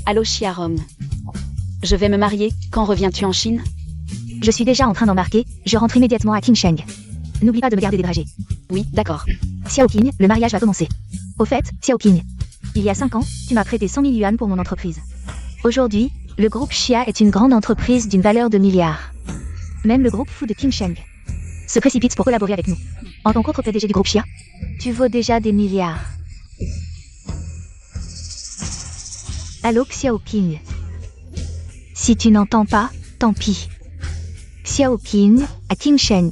Allô Xiaorong. Je vais me marier, quand reviens-tu en Chine? Je suis déjà en train d'embarquer, je rentre immédiatement à Qingsheng. N'oublie pas de me garder des dragées. Oui, d'accord. Xiaoqing, le mariage va commencer. Au fait, Xiaoqing, il y a 5 ans, tu m'as prêté 100 000 yuan pour mon entreprise. Aujourd'hui, le groupe Xia est une grande entreprise d'une valeur de milliards. Même le groupe Fu de Qingsheng se précipite pour collaborer avec nous. En tant qu'autre PDG du groupe Xia, tu vaux déjà des milliards. Allô Xiaoqing. Si tu n'entends pas, tant pis. Xiaoqing, à Qingsheng.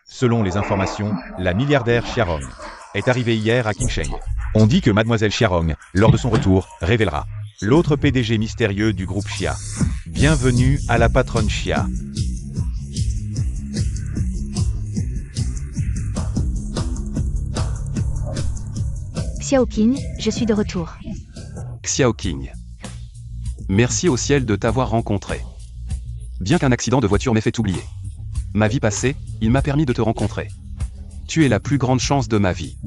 Selon les informations, la milliardaire Xiaorong est arrivée hier à Qingsheng. On dit que mademoiselle Xiaorong, lors de son retour, révélera l'autre PDG mystérieux du groupe Xia. Bienvenue à la patronne Xia. Xiaoqing, je suis de retour. Xiaoqing. Merci au ciel de t'avoir rencontré. Bien qu'un accident de voiture m'ait fait oublier ma vie passée, il m'a permis de te rencontrer. Tu es la plus grande chance de ma vie.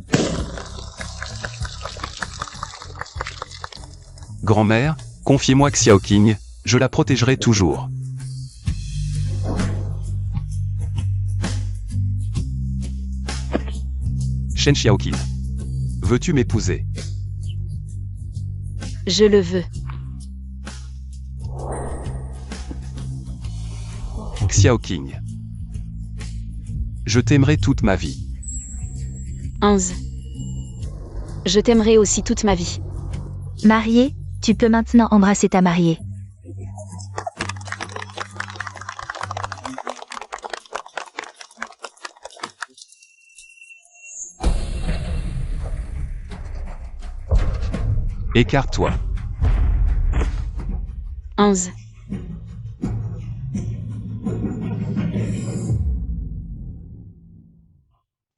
Grand-mère, confiez-moi Xiaoqing, je la protégerai toujours. Shen Xiaoqing. Veux-tu m'épouser? Je le veux. Xiaoqing. Je t'aimerai toute ma vie. 11. Je t'aimerai aussi toute ma vie. Marié, tu peux maintenant embrasser ta mariée. Écarte-toi. 11.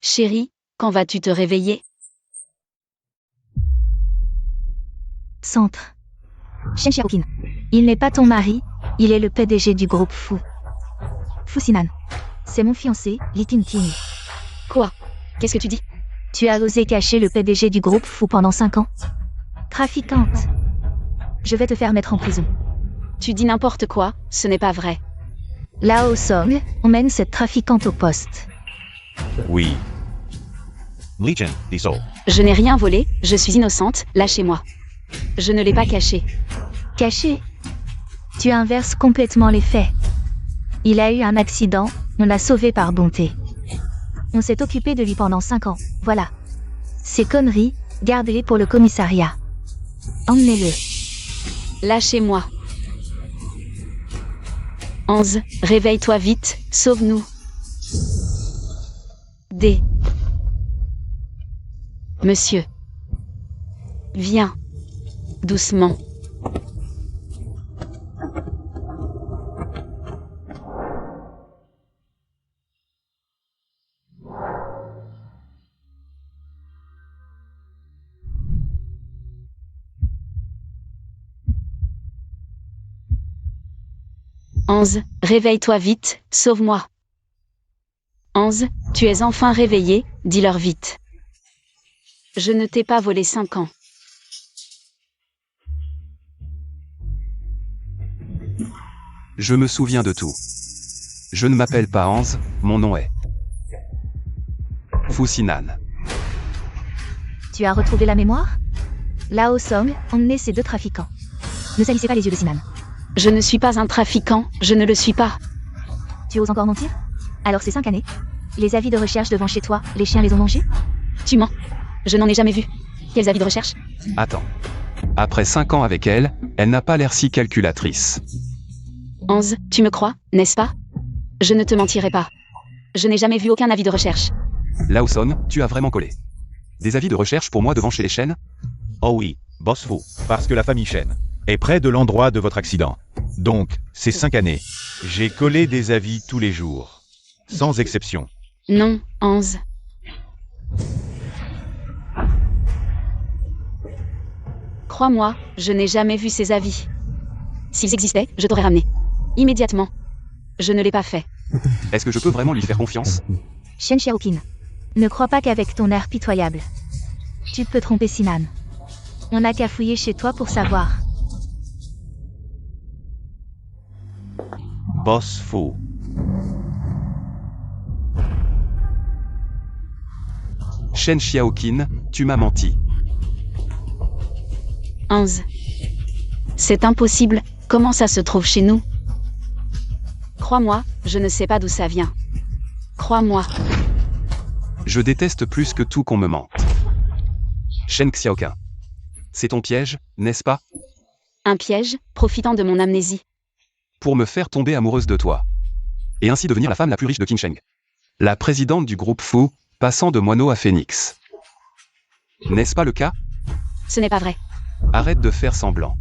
Chérie, quand vas-tu te réveiller? Centre. Shen Xiaoqing. Il n'est pas ton mari, il est le PDG du groupe Fu. Fu Sinan. C'est mon fiancé, Li Tingting. Quoi? Qu'est-ce que tu dis? Tu as osé cacher le PDG du groupe Fu pendant 5 ans? Trafiquante. Je vais te faire mettre en prison. Tu dis n'importe quoi, ce n'est pas vrai. Lao Song, on mène cette trafiquante au poste. Oui. Li Chen, dis so. Je n'ai rien volé, je suis innocente, lâchez-moi. Je ne l'ai pas caché. Caché? Tu inverses complètement les faits. Il a eu un accident, on l'a sauvé par bonté. On s'est occupé de lui pendant 5 ans, voilà. Ces conneries, garde-les pour le commissariat. Emmenez-le. Lâchez-moi. 11. Réveille-toi vite, sauve-nous. D. Monsieur. Viens. Doucement. Onze. Réveille-toi vite, sauve-moi. 11. Tu es enfin réveillé, dis-leur vite. Je ne t'ai pas volé 5 ans. Je me souviens de tout. Je ne m'appelle pas Hans, mon nom est Fu Sinan. Tu as retrouvé la mémoire? Lao Song, emmenez ces 2 trafiquants. Ne salissez pas les yeux de Sinan. Je ne suis pas un trafiquant, je ne le suis pas. Tu oses encore mentir? Alors ces 5 années, les avis de recherche devant chez toi, les chiens les ont mangés? Tu mens. Je n'en ai jamais vu. Quels avis de recherche? Attends. Après 5 ans avec elle, elle n'a pas l'air si calculatrice. 11. Tu me crois, n'est-ce pas? Je ne te mentirai pas. Je n'ai jamais vu aucun avis de recherche. Lawson, tu as vraiment collé. Des avis de recherche pour moi devant chez les Shen? Oh oui, boss Fu, parce que la famille Shen est près de l'endroit de votre accident. Donc, ces 5 années, j'ai collé des avis tous les jours. Sans exception. Non, 11. Crois-moi, je n'ai jamais vu ces avis. S'ils existaient, je t'aurais ramené. Immédiatement. Je ne l'ai pas fait. Est-ce que je peux vraiment lui faire confiance? Shen Xiaoqin. Ne crois pas qu'avec ton air pitoyable, tu peux tromper Sinan. On n'a qu'à fouiller chez toi pour savoir. Boss faux. Shen Xiaoqin, tu m'as menti. 11. C'est impossible, comment ça se trouve chez nous? Crois-moi, je ne sais pas d'où ça vient. Crois-moi. Je déteste plus que tout qu'on me mente. Shen Xiaoqin. C'est ton piège, n'est-ce pas? Un piège, profitant de mon amnésie. Pour me faire tomber amoureuse de toi. Et ainsi devenir la femme la plus riche de Qingsheng. La présidente du groupe Fu, passant de moineau à phénix. N'est-ce pas le cas? Ce n'est pas vrai. Arrête de faire semblant.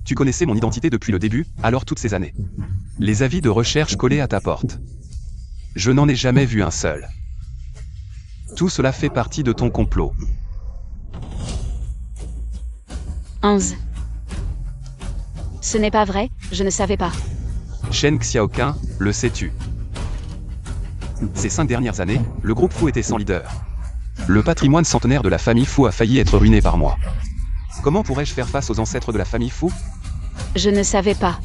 Tu connaissais mon identité depuis le début, alors toutes ces années. Les avis de recherche collés à ta porte. Je n'en ai jamais vu un seul. Tout cela fait partie de ton complot. 11. Ce n'est pas vrai, je ne savais pas. Shen Xiaoqin, le sais-tu? Ces 5 dernières années, le groupe Fu était sans leader. Le patrimoine centenaire de la famille Fu a failli être ruiné par moi. Comment pourrais-je faire face aux ancêtres de la famille Fu? Je ne savais pas.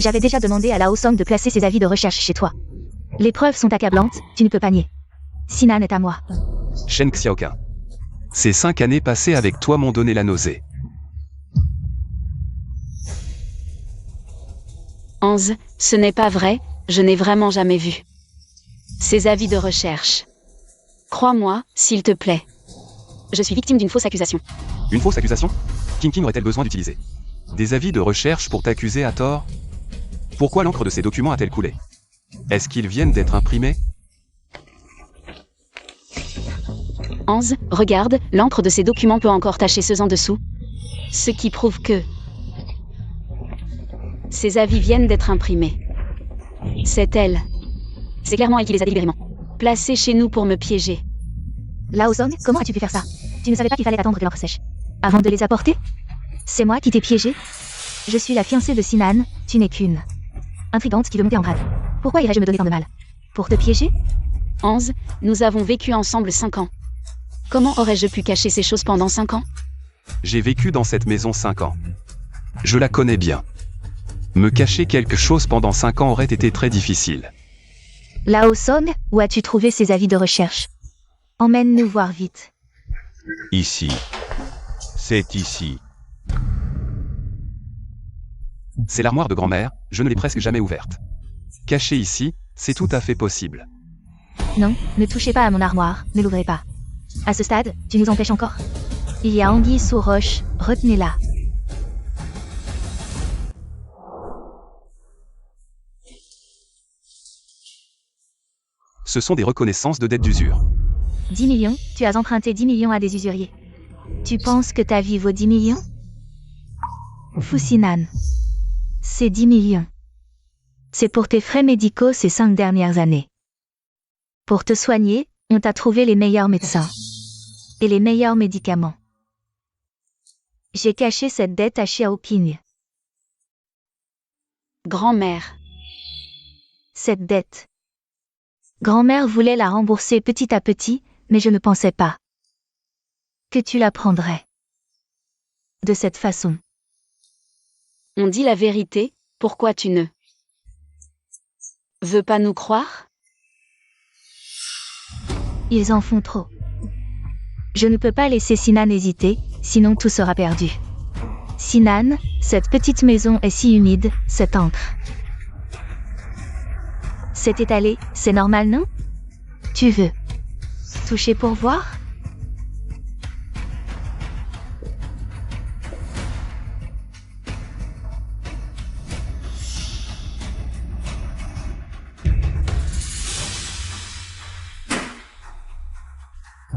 J'avais déjà demandé à Lao Song de placer ses avis de recherche chez toi. Les preuves sont accablantes, tu ne peux pas nier. Sinan est à moi. Shen Xiaoqin. Ces 5 années passées avec toi m'ont donné la nausée. 11. Ce n'est pas vrai, je n'ai vraiment jamais vu. Ces avis de recherche. Crois-moi, s'il te plaît. Je suis victime d'une fausse accusation. Une fausse accusation? King aurait-elle besoin d'utiliser des avis de recherche pour t'accuser à tort? Pourquoi l'encre de ces documents a-t-elle coulé? Est-ce qu'ils viennent d'être imprimés? 11. Regarde, l'encre de ces documents peut encore tacher ceux en dessous. Ce qui prouve que ces avis viennent d'être imprimés. C'est elle. C'est clairement elle qui les a délibérément placés chez nous pour me piéger. Lao Song, comment as-tu pu faire ça? Tu ne savais pas qu'il fallait attendre que l'encre sèche avant de les apporter? C'est moi qui t'ai piégé? Je suis la fiancée de Sinan, tu n'es qu'une intrigante qui veut monter en grade. Pourquoi irais-je me donner tant de mal? Pour te piéger? 11. Nous avons vécu ensemble 5 ans. Comment aurais-je pu cacher ces choses pendant 5 ans? J'ai vécu dans cette maison 5 ans. Je la connais bien. Me cacher quelque chose pendant 5 ans aurait été très difficile. Lao Song, où as-tu trouvé ces avis de recherche? Emmène-nous voir vite. Ici. C'est ici. C'est l'armoire de grand-mère, je ne l'ai presque jamais ouverte. Cachée ici, c'est tout à fait possible. Non, ne touchez pas à mon armoire, ne l'ouvrez pas. À ce stade, tu nous empêches encore. Il y a anguille sous roche, retenez-la. Ce sont des reconnaissances de dettes d'usure. 10 millions, tu as emprunté 10 millions à des usuriers. Tu penses que ta vie vaut 10 millions? Fusinan. C'est 10 millions. C'est pour tes frais médicaux ces 5 dernières années. Pour te soigner, on t'a trouvé les meilleurs médecins. Et les meilleurs médicaments. J'ai caché cette dette à Xiaoqing. Grand-mère. Cette dette. Grand-mère voulait la rembourser petit à petit, mais je ne pensais pas que tu la prendrais de cette façon. On dit la vérité, pourquoi tu ne veux pas nous croire? Ils en font trop. Je ne peux pas laisser Sinan hésiter, sinon tout sera perdu. Sinan, cette petite maison est si humide, cette encre. C'est étalé, c'est normal, non? Tu veux toucher pour voir?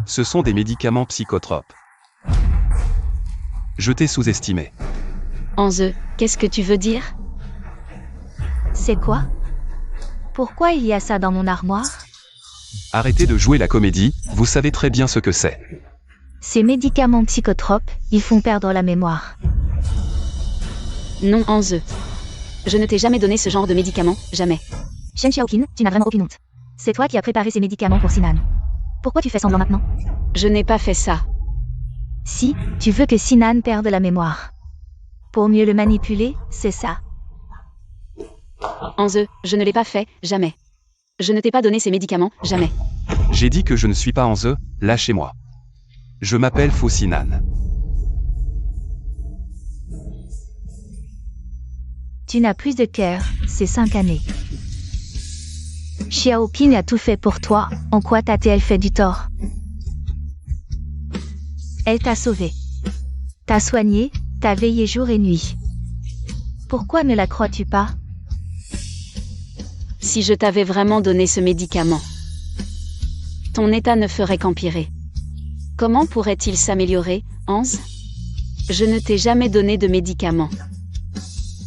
Ce sont des médicaments psychotropes. Je t'ai sous-estimé. 11. Qu'est-ce que tu veux dire? C'est quoi? Pourquoi il y a ça dans mon armoire? Arrêtez de jouer la comédie, vous savez très bien ce que c'est. Ces médicaments psychotropes, ils font perdre la mémoire. Non, Anze. Je ne t'ai jamais donné ce genre de médicament, jamais. Shen Xiaoqin, tu n'as vraiment aucune honte. C'est toi qui as préparé ces médicaments pour Sinan. Pourquoi tu fais semblant maintenant? Je n'ai pas fait ça. Si, tu veux que Sinan perde la mémoire. Pour mieux le manipuler, c'est ça. Anze, je ne l'ai pas fait, jamais. Je ne t'ai pas donné ces médicaments, jamais. J'ai dit que je ne suis pas Anze, lâchez-moi. Je m'appelle Fu Sinan. Tu n'as plus de cœur, ces 5 années. Xiaoqin a tout fait pour toi, en quoi t'a-t-elle fait du tort? Elle t'a sauvé. T'a soigné, t'a veillé jour et nuit. Pourquoi ne la crois-tu pas? Si je t'avais vraiment donné ce médicament, ton état ne ferait qu'empirer. Comment pourrait-il s'améliorer, Anze? Je ne t'ai jamais donné de médicament.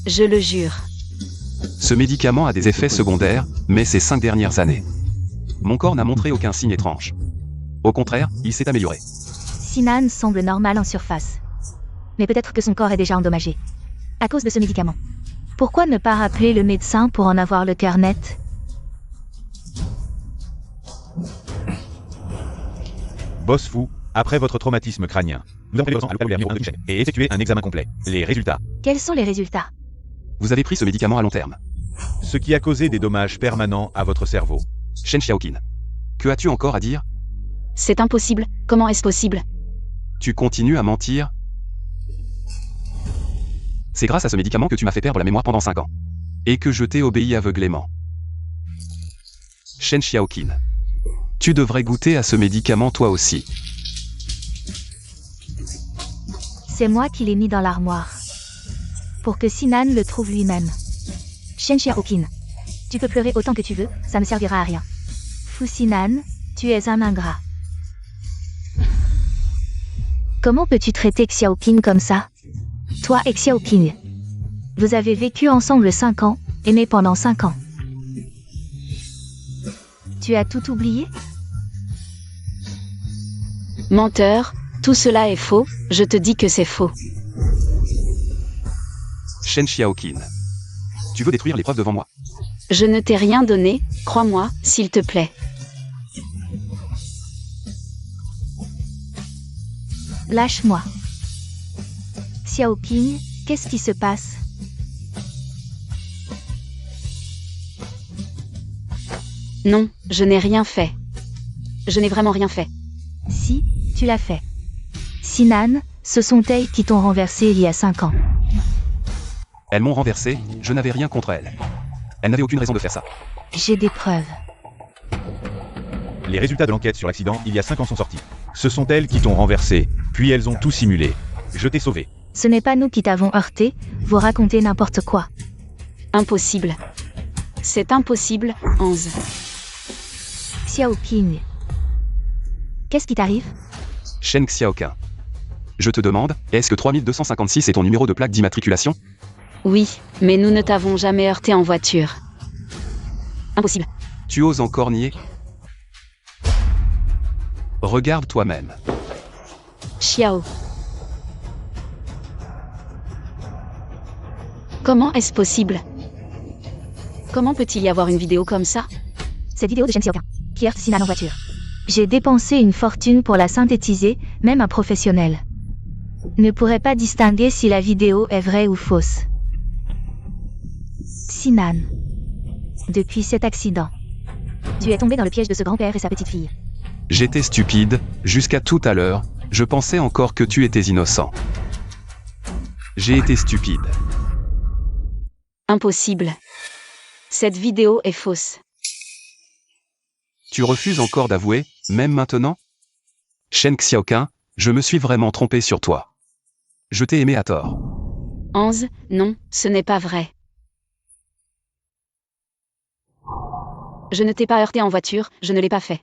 Je le jure. Ce médicament a des effets secondaires, mais ces 5 dernières années. Mon corps n'a montré aucun signe étrange. Au contraire, il s'est amélioré. Sinan semble normal en surface. Mais peut-être que son corps est déjà endommagé. À cause de ce médicament. Pourquoi ne pas rappeler le médecin pour en avoir le cœur net? Boss Fu, après votre traumatisme crânien, nous avons fait à l'hôpital numéro 1 de Kinsheng et effectué un examen complet. Les résultats. Quels sont les résultats? Vous avez pris ce médicament à long terme. Ce qui a causé des dommages permanents à votre cerveau. Shen Xiaoqin. Que as-tu encore à dire? C'est impossible, comment est-ce possible? Tu continues à mentir? C'est grâce à ce médicament que tu m'as fait perdre la mémoire pendant 5 ans. Et que je t'ai obéi aveuglément. Shen Xiaoqin. Tu devrais goûter à ce médicament toi aussi. C'est moi qui l'ai mis dans l'armoire. Pour que Sinan le trouve lui-même. Shen Xiaoqin. Tu peux pleurer autant que tu veux, ça ne servira à rien. Fu Sinan, tu es un ingrat. Comment peux-tu traiter Xiaoqin comme ça? Toi et Xiaoqin. Vous avez vécu ensemble 5 ans, aimé pendant 5 ans. Tu as tout oublié? Menteur, tout cela est faux, je te dis que c'est faux. Shen Xiaoqin. Tu veux détruire les preuves devant moi? Je ne t'ai rien donné, crois-moi, s'il te plaît. Lâche-moi. Xiaoqin, qu'est-ce qui se passe? Non, je n'ai rien fait. Je n'ai vraiment rien fait. Si, tu l'as fait. Sinan, ce sont elles qui t'ont renversé il y a 5 ans. Elles m'ont renversé, je n'avais rien contre elles. Elles n'avaient aucune raison de faire ça. J'ai des preuves. Les résultats de l'enquête sur l'accident il y a 5 ans sont sortis. Ce sont elles qui t'ont renversé, puis elles ont tout simulé. Je t'ai sauvé. Ce n'est pas nous qui t'avons heurté, vous racontez n'importe quoi. Impossible. C'est impossible, Anze. Xiaoqin. Qu'est-ce qui t'arrive? Shen Xiaoqin. Je te demande, est-ce que 3256 est ton numéro de plaque d'immatriculation? Oui, mais nous ne t'avons jamais heurté en voiture. Impossible. Tu oses encore nier? Regarde toi-même. Xiao. Comment est-ce possible? Comment peut-il y avoir une vidéo comme ça? Cette vidéo de Shen Xiaoqin, qui heurte Sinan en voiture. J'ai dépensé une fortune pour la synthétiser, même un professionnel ne pourrait pas distinguer si la vidéo est vraie ou fausse. Sinan. Depuis cet accident, tu es tombé dans le piège de ce grand-père et sa petite-fille. J'étais stupide, jusqu'à tout à l'heure, je pensais encore que tu étais innocent. J'ai été stupide. Impossible. Cette vidéo est fausse. Tu refuses encore d'avouer, même maintenant? Shen Xiaoqin, je me suis vraiment trompé sur toi. Je t'ai aimé à tort. Anze, non, ce n'est pas vrai. Je ne t'ai pas heurté en voiture, je ne l'ai pas fait.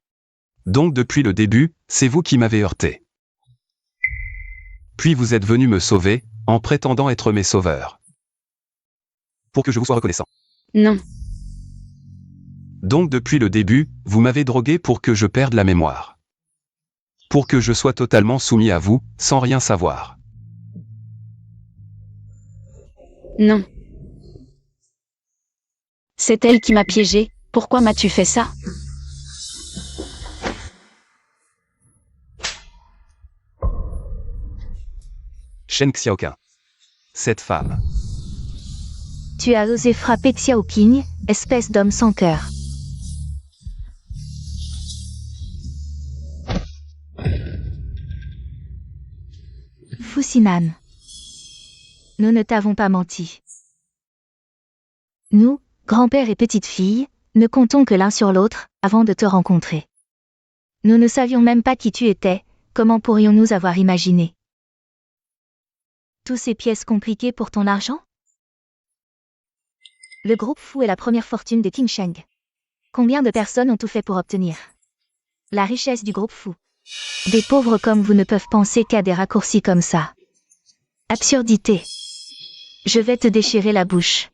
Donc depuis le début, c'est vous qui m'avez heurté. Puis vous êtes venu me sauver, en prétendant être mes sauveurs. Pour que je vous sois reconnaissant. Non. Donc depuis le début, vous m'avez drogué pour que je perde la mémoire. Pour que je sois totalement soumis à vous, sans rien savoir. Non. C'est elle qui m'a piégé, pourquoi m'as-tu fait ça? Shen Xiaoqing. Cette femme. Tu as osé frapper Xiaoqing, espèce d'homme sans cœur. Fusinan. Nous ne t'avons pas menti. Nous, grand-père et petite-fille, ne comptons que l'un sur l'autre, avant de te rencontrer. Nous ne savions même pas qui tu étais, comment pourrions-nous avoir imaginé? Tous ces pièces compliquées pour ton argent? Le groupe Fu est la première fortune de King Sheng. Combien de personnes ont tout fait pour obtenir la richesse du groupe Fu? Des pauvres comme vous ne peuvent penser qu'à des raccourcis comme ça. Absurdité. Je vais te déchirer la bouche.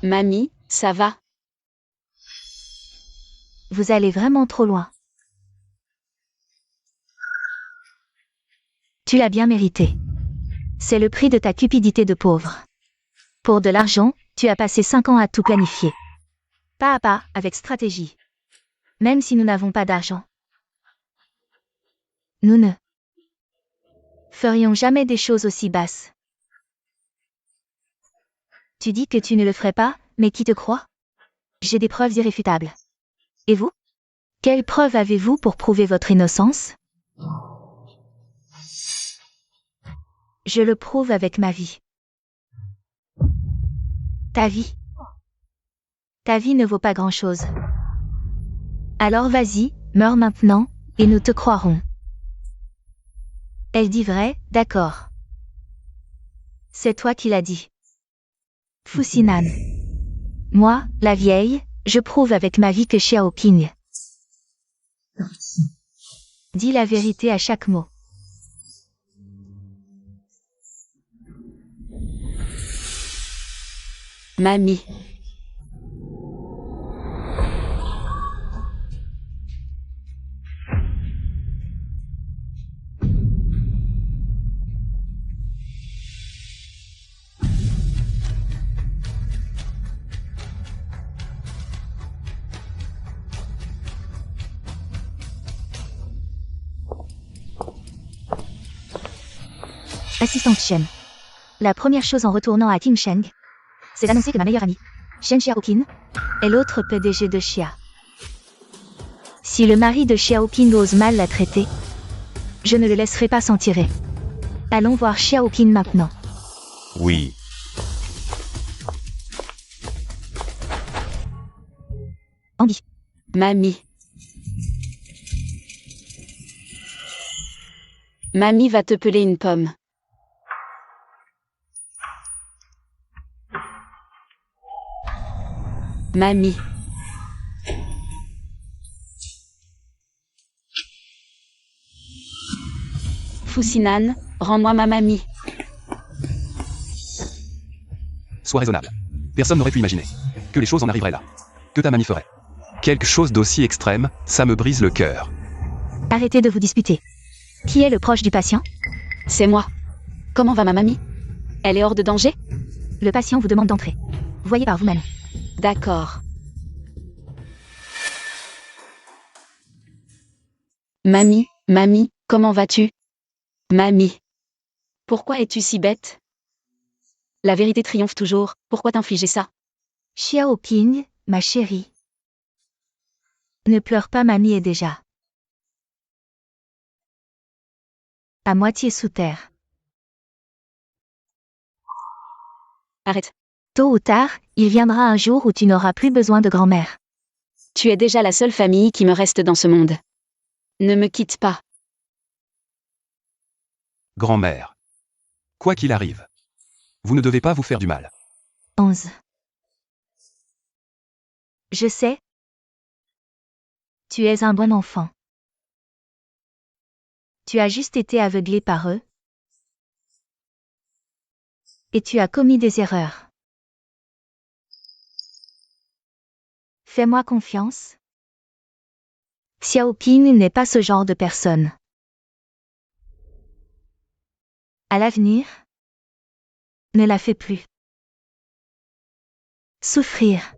Mamie, ça va? Vous allez vraiment trop loin. Tu l'as bien mérité. C'est le prix de ta cupidité de pauvre. Pour de l'argent, tu as passé 5 ans à tout planifier. Pas à pas, avec stratégie. Même si nous n'avons pas d'argent. Nous ne ferions jamais des choses aussi basses. Tu dis que tu ne le ferais pas, mais qui te croit? J'ai des preuves irréfutables. Et vous? Quelles preuves avez-vous pour prouver votre innocence? Je le prouve avec ma vie. Ta vie? Ta vie ne vaut pas grand-chose. Alors vas-y, meurs maintenant, et nous te croirons. Elle dit vrai, d'accord. C'est toi qui l'as dit. Fusinan. Moi, la vieille, je prouve avec ma vie que Xiaoqing dit la vérité à chaque mot. Mamie. Assistante Shen. La première chose en retournant à King Sheng, c'est d'annoncer que ma meilleure amie, Shen Xiaoqing, est l'autre PDG de Xia. Si le mari de Xiaoqing ose mal la traiter, je ne le laisserai pas s'en tirer. Allons voir Xiaoqing maintenant. Oui. Andy. Mamie. Mamie va te peler une pomme. Mamie. Fusinan, rends-moi ma mamie. Sois raisonnable. Personne n'aurait pu imaginer que les choses en arriveraient là. Que ta mamie ferait quelque chose d'aussi extrême, ça me brise le cœur. Arrêtez de vous disputer. Qui est le proche du patient? C'est moi. Comment va ma mamie? Elle est hors de danger? Le patient vous demande d'entrer. Voyez par vous-même. D'accord. Mamie, mamie, comment vas-tu? Mamie. Pourquoi es-tu si bête? La vérité triomphe toujours, pourquoi t'infliger ça? Xiaoqing, ma chérie. Ne pleure pas, mamie est déjà à moitié sous terre. Arrête. Tôt ou tard, il viendra un jour où tu n'auras plus besoin de grand-mère. Tu es déjà la seule famille qui me reste dans ce monde. Ne me quitte pas. Grand-mère. Quoi qu'il arrive, vous ne devez pas vous faire du mal. 11. Je sais. Tu es un bon enfant. Tu as juste été aveuglé par eux. Et tu as commis des erreurs. Fais-moi confiance. Xiaoqing n'est pas ce genre de personne. À l'avenir, ne la fais plus souffrir.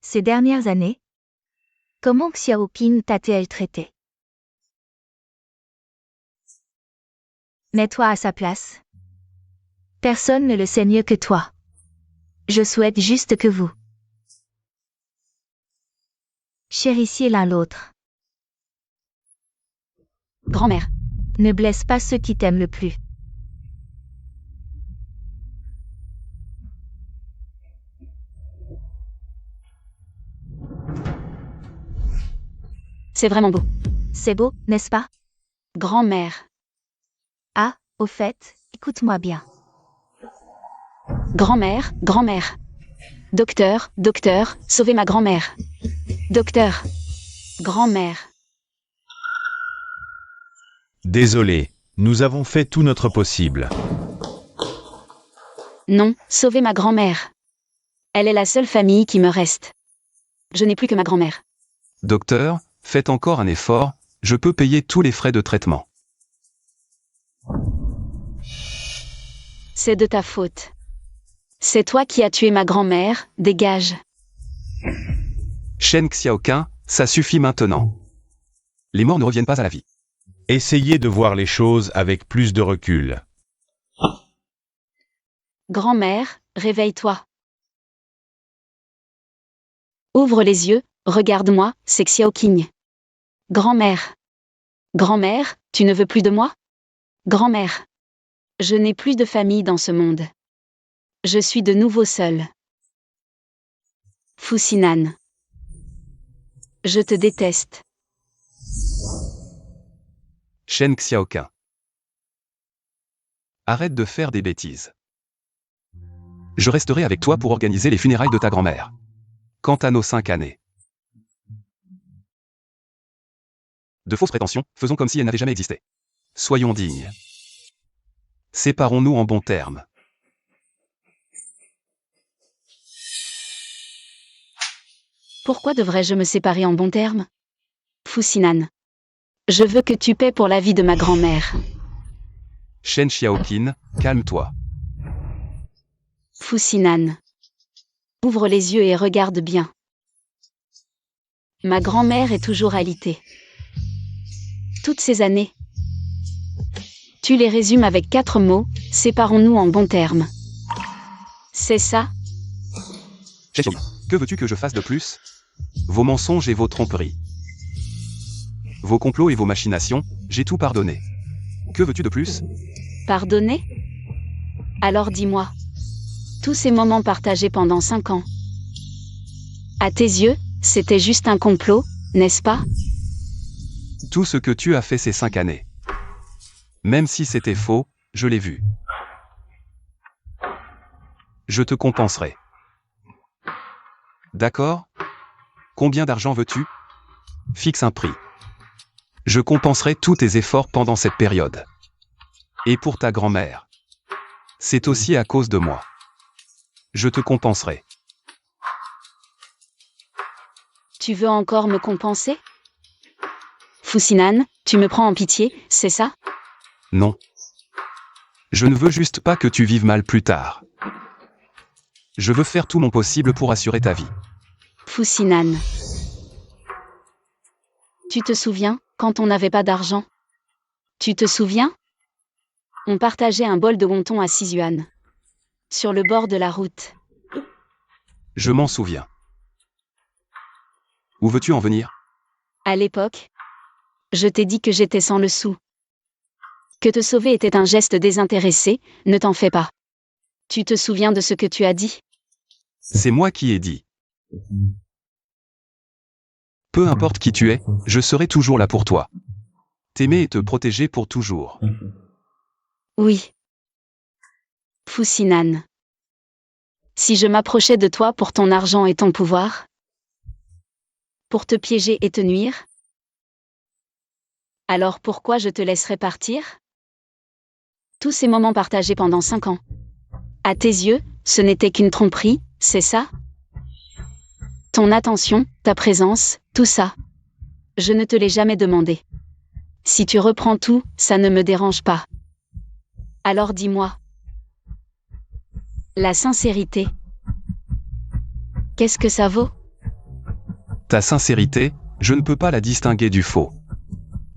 Ces dernières années, comment Xiaoqing t'a-t-elle traité? Mets-toi à sa place. Personne ne le sait mieux que toi. Je souhaite juste que vous chérissiez l'un l'autre. Grand-mère. Ne blesse pas ceux qui t'aiment le plus. C'est vraiment beau. C'est beau, n'est-ce pas? Grand-mère. Ah, au fait, écoute-moi bien. Grand-mère, grand-mère. Docteur, docteur, sauvez ma grand-mère. Docteur. Grand-mère. Désolé, nous avons fait tout notre possible. Non, sauvez ma grand-mère. Elle est la seule famille qui me reste. Je n'ai plus que ma grand-mère. Docteur, faites encore un effort, je peux payer tous les frais de traitement. C'est de ta faute. C'est toi qui as tué ma grand-mère, dégage. Shen Xiaoqing, ça suffit maintenant. Les morts ne reviennent pas à la vie. Essayez de voir les choses avec plus de recul. Grand-mère, réveille-toi. Ouvre les yeux, regarde-moi, c'est Xiaoqing. Grand-mère. Grand-mère, tu ne veux plus de moi? Grand-mère. Je n'ai plus de famille dans ce monde. Je suis de nouveau seule. Fusinan. Je te déteste. Shen Xiaoqing. Arrête de faire des bêtises. Je resterai avec toi pour organiser les funérailles de ta grand-mère. Quant à nos 5 années. De fausses prétentions, faisons comme si elles n'avaient jamais existé. Soyons dignes. Séparons-nous en bons termes. Pourquoi devrais-je me séparer en bons termes? Fusinan. Je veux que tu paies pour la vie de ma grand-mère. Shen Xiaoqing, calme-toi. Fusinan. Ouvre les yeux et regarde bien. Ma grand-mère est toujours alitée. Toutes ces années. Tu les résumes avec 4 mots, séparons-nous en bons termes. C'est ça? Shen Xiaoqing, que veux-tu que je fasse de plus? Vos mensonges et vos tromperies. Vos complots et vos machinations, j'ai tout pardonné. Que veux-tu de plus? Pardonner? Alors dis-moi. Tous ces moments partagés pendant 5 ans. À tes yeux, c'était juste un complot, n'est-ce pas? Tout ce que tu as fait ces 5 années. Même si c'était faux, je l'ai vu. Je te compenserai. D'accord? Combien d'argent veux-tu? Fixe un prix. Je compenserai tous tes efforts pendant cette période. Et pour ta grand-mère. C'est aussi à cause de moi. Je te compenserai. Tu veux encore me compenser? Fusinan, tu me prends en pitié, c'est ça? Non. Je ne veux juste pas que tu vives mal plus tard. Je veux faire tout mon possible pour assurer ta vie. Fusinan. Tu te souviens, quand on n'avait pas d'argent? Tu te souviens? On partageait un bol de wonton à 6 yuan. Sur le bord de la route. Je m'en souviens. Où veux-tu en venir? À l'époque, je t'ai dit que j'étais sans le sou. Que te sauver était un geste désintéressé, ne t'en fais pas. Tu te souviens de ce que tu as dit? C'est moi qui ai dit. Peu importe qui tu es, je serai toujours là pour toi. T'aimer et te protéger pour toujours. Oui. Fusinan. Si je m'approchais de toi pour ton argent et ton pouvoir? Pour te piéger et te nuire? Alors pourquoi je te laisserais partir? Tous ces moments partagés pendant 5 ans. À tes yeux, ce n'était qu'une tromperie, c'est ça? Ton attention, ta présence, tout ça. Je ne te l'ai jamais demandé. Si tu reprends tout, ça ne me dérange pas. Alors dis-moi. La sincérité. Qu'est-ce que ça vaut? Ta sincérité, je ne peux pas la distinguer du faux.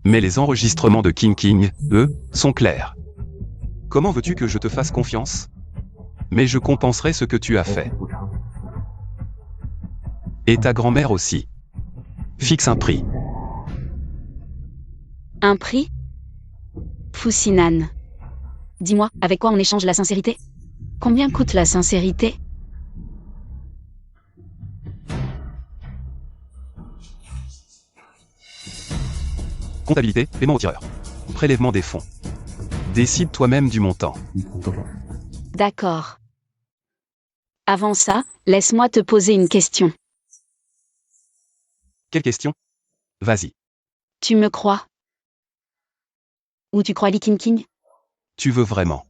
Mais les enregistrements de King King, eux, sont clairs. Comment veux-tu que je te fasse confiance? Mais je compenserai ce que tu as fait. Et ta grand-mère aussi. Fixe un prix. Un prix? Foussinan. Dis-moi, avec quoi on échange la sincérité? Combien coûte la sincérité? Comptabilité, paiement au tireur. Prélèvement des fonds. Décide toi-même du montant. D'accord. Avant ça, laisse-moi te poser une question. Quelle question? Vas-y. Tu me crois? Ou tu crois Lee King King? Tu veux vraiment?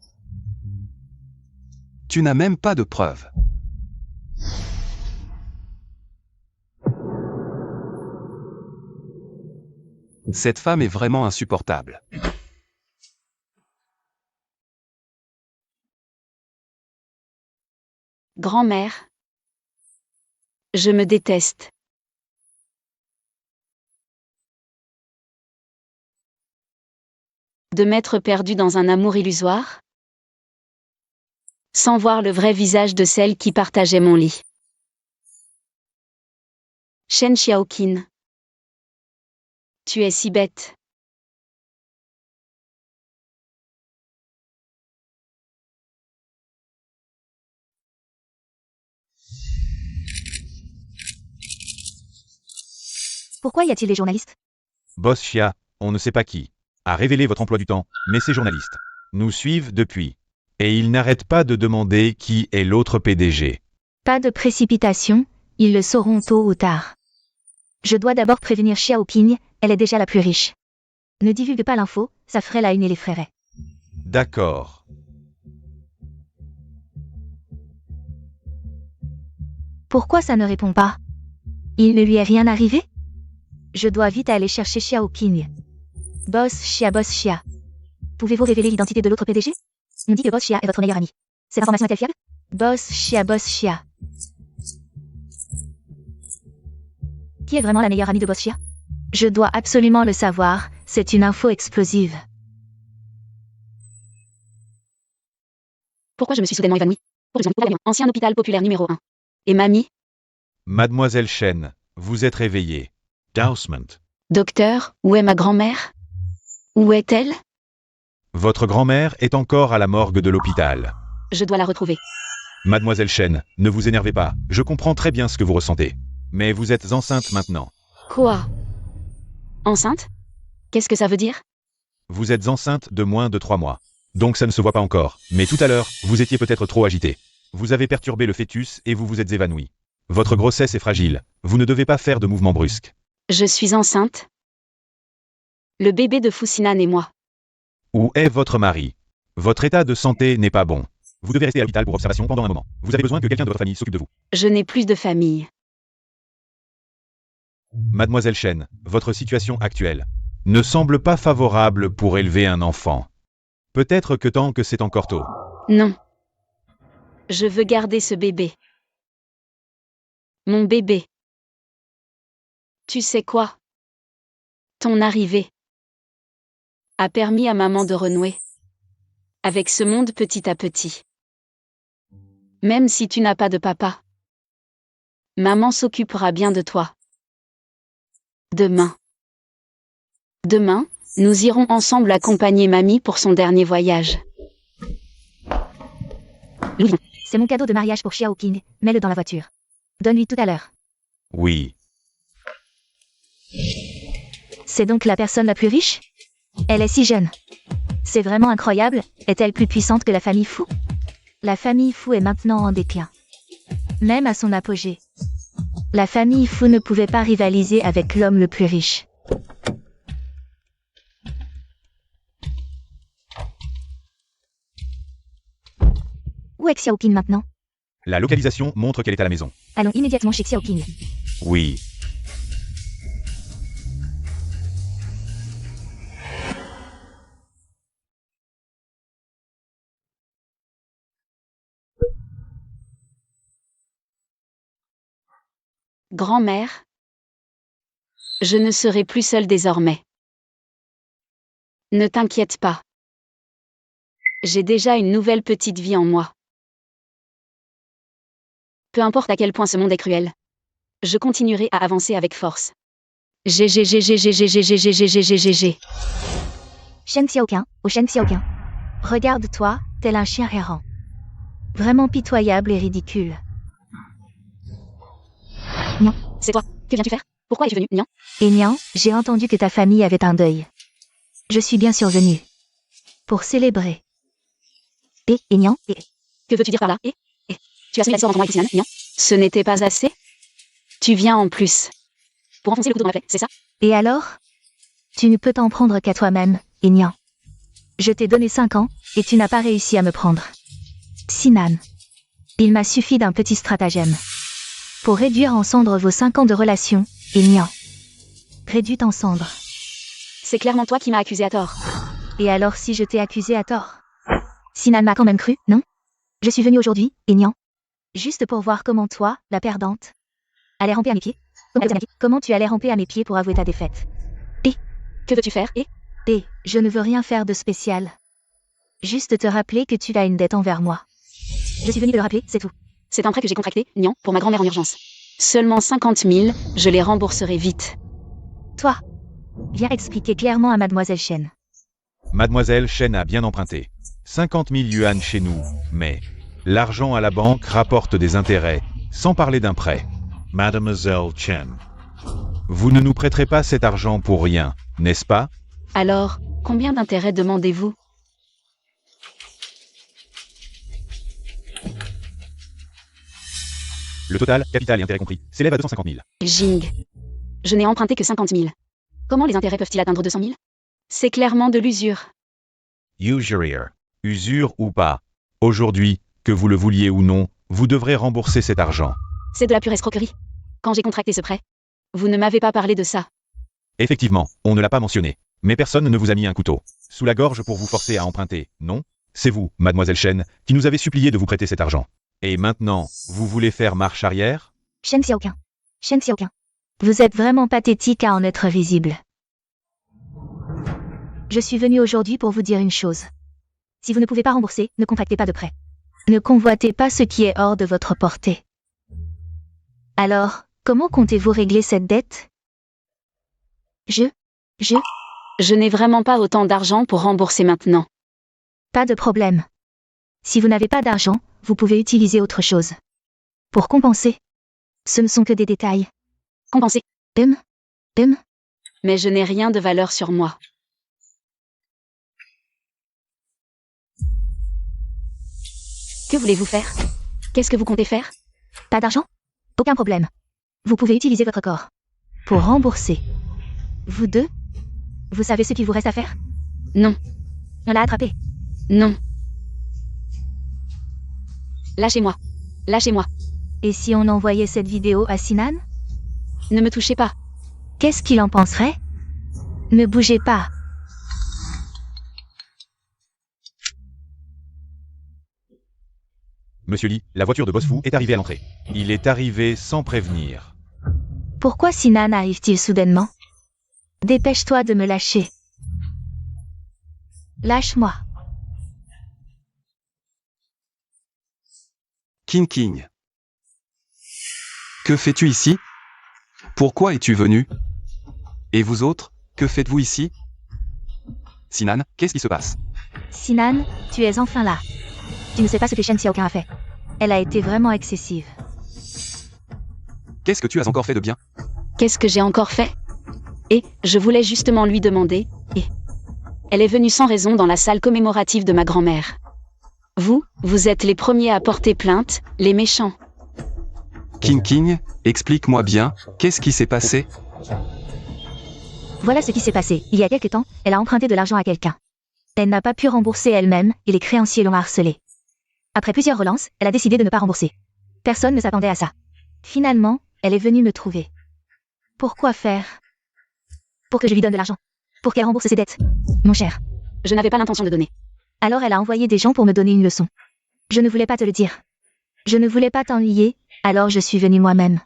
Tu n'as même pas de preuves. Cette femme est vraiment insupportable. Grand-mère. Je me déteste. De m'être perdu dans un amour illusoire? Sans voir le vrai visage de celle qui partageait mon lit. Shen Xiaoqin. Tu es si bête. Pourquoi y a-t-il des journalistes? Boss Chia, on ne sait pas qui, a révélé votre emploi du temps, mais ces journalistes nous suivent depuis. Et ils n'arrêtent pas de demander qui est l'autre PDG. Pas de précipitation, ils le sauront tôt ou tard. Je dois d'abord prévenir Xiaoqing, elle est déjà la plus riche. Ne divulgue pas l'info, ça ferait la une et l'effraierait. D'accord. Pourquoi ça ne répond pas? Il ne lui est rien arrivé? Je dois vite aller chercher Xiaoqing. Boss Chia. Pouvez-vous révéler l'identité de l'autre PDG? On dit que Boss Chia est votre meilleur ami. Cette information est-elle fiable? Boss Chia. Qui est vraiment la meilleure amie de Boss Chia? Je dois absolument le savoir, c'est une info explosive. Pourquoi je me suis soudainement évanouie? Ancien hôpital populaire numéro 1. Et mamie? Mademoiselle Shen, vous êtes réveillée. Dousement. Docteur, où est ma grand-mère? Où est-elle? Votre grand-mère est encore à la morgue de l'hôpital. Je dois la retrouver. Mademoiselle Shen, ne vous énervez pas, je comprends très bien ce que vous ressentez. Mais vous êtes enceinte maintenant. Quoi? Enceinte? Qu'est-ce que ça veut dire? Vous êtes enceinte de moins de 3 mois. Donc ça ne se voit pas encore, mais tout à l'heure, vous étiez peut-être trop agité. Vous avez perturbé le fœtus et vous vous êtes évanoui. Votre grossesse est fragile, vous ne devez pas faire de mouvements brusques. Je suis enceinte? Le bébé de Foussinan et moi. Où est votre mari? Votre état de santé n'est pas bon. Vous devez rester à l'hôpital pour observation pendant un moment. Vous avez besoin que quelqu'un de votre famille s'occupe de vous. Je n'ai plus de famille. Mademoiselle Shen, votre situation actuelle ne semble pas favorable pour élever un enfant. Peut-être que tant que c'est encore tôt. Non. Je veux garder ce bébé. Mon bébé. Tu sais quoi? Ton arrivée a permis à maman de renouer avec ce monde petit à petit. Même si tu n'as pas de papa, maman s'occupera bien de toi. Demain, nous irons ensemble accompagner mamie pour son dernier voyage. C'est mon cadeau de mariage pour Xiaoqing, mets-le dans la voiture. Donne-lui tout à l'heure. Oui. C'est donc la personne la plus riche? Elle est si jeune. C'est vraiment incroyable, est-elle plus puissante que la famille Fu? La famille Fu est maintenant en déclin. Même à son apogée. La famille Fu ne pouvait pas rivaliser avec l'homme le plus riche. Où est Xiaoqing maintenant? La localisation montre qu'elle est à la maison. Allons immédiatement chez Xiaoqing. Oui. Grand-mère, je ne serai plus seule désormais. Ne t'inquiète pas. J'ai déjà une nouvelle petite vie en moi. Peu importe à quel point ce monde est cruel, je continuerai à avancer avec force. Shen Xiaoqing, oh Shen Xiaoqing. Regarde-toi, tel un chien errant. Vraiment pitoyable et ridicule. C'est toi. Que viens-tu faire? Pourquoi es-tu venu, Nian? Et Nian, j'ai entendu que ta famille avait un deuil. Je suis bien survenue. Pour célébrer. Et Nian, Que veux-tu dire par là? Tu as semé la sort entre moi et Sinan, Nian? Ce n'était pas assez? Tu viens en plus. Pour enfoncer le couteau dans la plaie, c'est ça? et alors? Tu ne peux t'en prendre qu'à toi-même, et Nian. Je t'ai donné 5 ans, et tu n'as pas réussi à me prendre. Sinan. Il m'a suffi d'un petit stratagème. Pour réduire en cendres vos 5 ans de relation, et Nian. Réduite en cendres. C'est clairement toi qui m'as accusé à tort. Et alors si je t'ai accusé à tort? Sinan m'a quand même cru, non? Je suis venue aujourd'hui, et Nian. Juste pour voir comment toi, la perdante, allais ramper à mes pieds. Comment tu allais ramper à mes pieds pour avouer ta défaite? Que veux-tu faire? Et je ne veux rien faire de spécial. Juste te rappeler que tu as une dette envers moi. Je suis venue te le rappeler, c'est tout. C'est un prêt que j'ai contracté, Nian, pour ma grand-mère en urgence. Seulement 50 000, je les rembourserai vite. Toi, viens expliquer clairement à Mademoiselle Shen. Mademoiselle Shen a bien emprunté 50 000 yuan chez nous, mais l'argent à la banque rapporte des intérêts, sans parler d'un prêt. Mademoiselle Chen, vous ne nous prêterez pas cet argent pour rien, n'est-ce pas? Alors, combien d'intérêts demandez-vous? Le total, capital et intérêt compris, s'élève à 250 000. Jing. Je n'ai emprunté que 50 000. Comment les intérêts peuvent-ils atteindre 200 000? C'est clairement de l'usure. Usurier. Usure ou pas. Aujourd'hui, que vous le vouliez ou non, vous devrez rembourser cet argent. C'est de la pure escroquerie. Quand j'ai contracté ce prêt, vous ne m'avez pas parlé de ça. Effectivement, on ne l'a pas mentionné. Mais personne ne vous a mis un couteau sous la gorge pour vous forcer à emprunter, non? C'est vous, Mademoiselle Shen, qui nous avez supplié de vous prêter cet argent. Et maintenant, vous voulez faire marche arrière? Shen Xiaoqing. Shen Xiaoqing. Vous êtes vraiment pathétique à en être visible. Je suis venue aujourd'hui pour vous dire une chose. Si vous ne pouvez pas rembourser, ne contractez pas de prêt. Ne convoitez pas ce qui est hors de votre portée. Alors, comment comptez-vous régler cette dette? Je n'ai vraiment pas autant d'argent pour rembourser maintenant. Pas de problème. Si vous n'avez pas d'argent, vous pouvez utiliser autre chose. Pour compenser. Ce ne sont que des détails. Compenser. Hum. Mais je n'ai rien de valeur sur moi. Que voulez-vous faire? Qu'est-ce que vous comptez faire? Pas d'argent? Aucun problème. Vous pouvez utiliser votre corps. Pour rembourser. Vous deux? Vous savez ce qu'il vous reste à faire? Non. On l'a attrapé. Non. Lâchez-moi. Lâchez-moi. Et si on envoyait cette vidéo à Sinan? Ne me touchez pas. Qu'est-ce qu'il en penserait? Ne bougez pas. Monsieur Lee, la voiture de Boss Fu est arrivée à l'entrée. Il est arrivé sans prévenir. Pourquoi Sinan arrive-t-il soudainement? Dépêche-toi de me lâcher. Lâche-moi. King. Que fais-tu ici? Pourquoi es-tu venu? Et vous autres, que faites-vous ici? Sinan, qu'est-ce qui se passe? Sinan, tu es enfin là. Tu ne sais pas ce que Shen Xiaoqing a fait. Elle a été vraiment excessive. Qu'est-ce que tu as encore fait de bien? Qu'est-ce que j'ai encore fait? Et, je voulais justement lui demander, elle est venue sans raison dans la salle commémorative de ma grand-mère. Vous êtes les premiers à porter plainte, les méchants. King, explique-moi bien, qu'est-ce qui s'est passé? Voilà ce qui s'est passé. Il y a quelque temps, elle a emprunté de l'argent à quelqu'un. Elle n'a pas pu rembourser elle-même, et les créanciers l'ont harcelée. Après plusieurs relances, elle a décidé de ne pas rembourser. Personne ne s'attendait à ça. Finalement, elle est venue me trouver. Pourquoi faire? Pour que je lui donne de l'argent. Pour qu'elle rembourse ses dettes. Mon cher. Je n'avais pas l'intention de donner. Alors elle a envoyé des gens pour me donner une leçon. Je ne voulais pas te le dire. Je ne voulais pas t'ennuyer, alors je suis venue moi-même.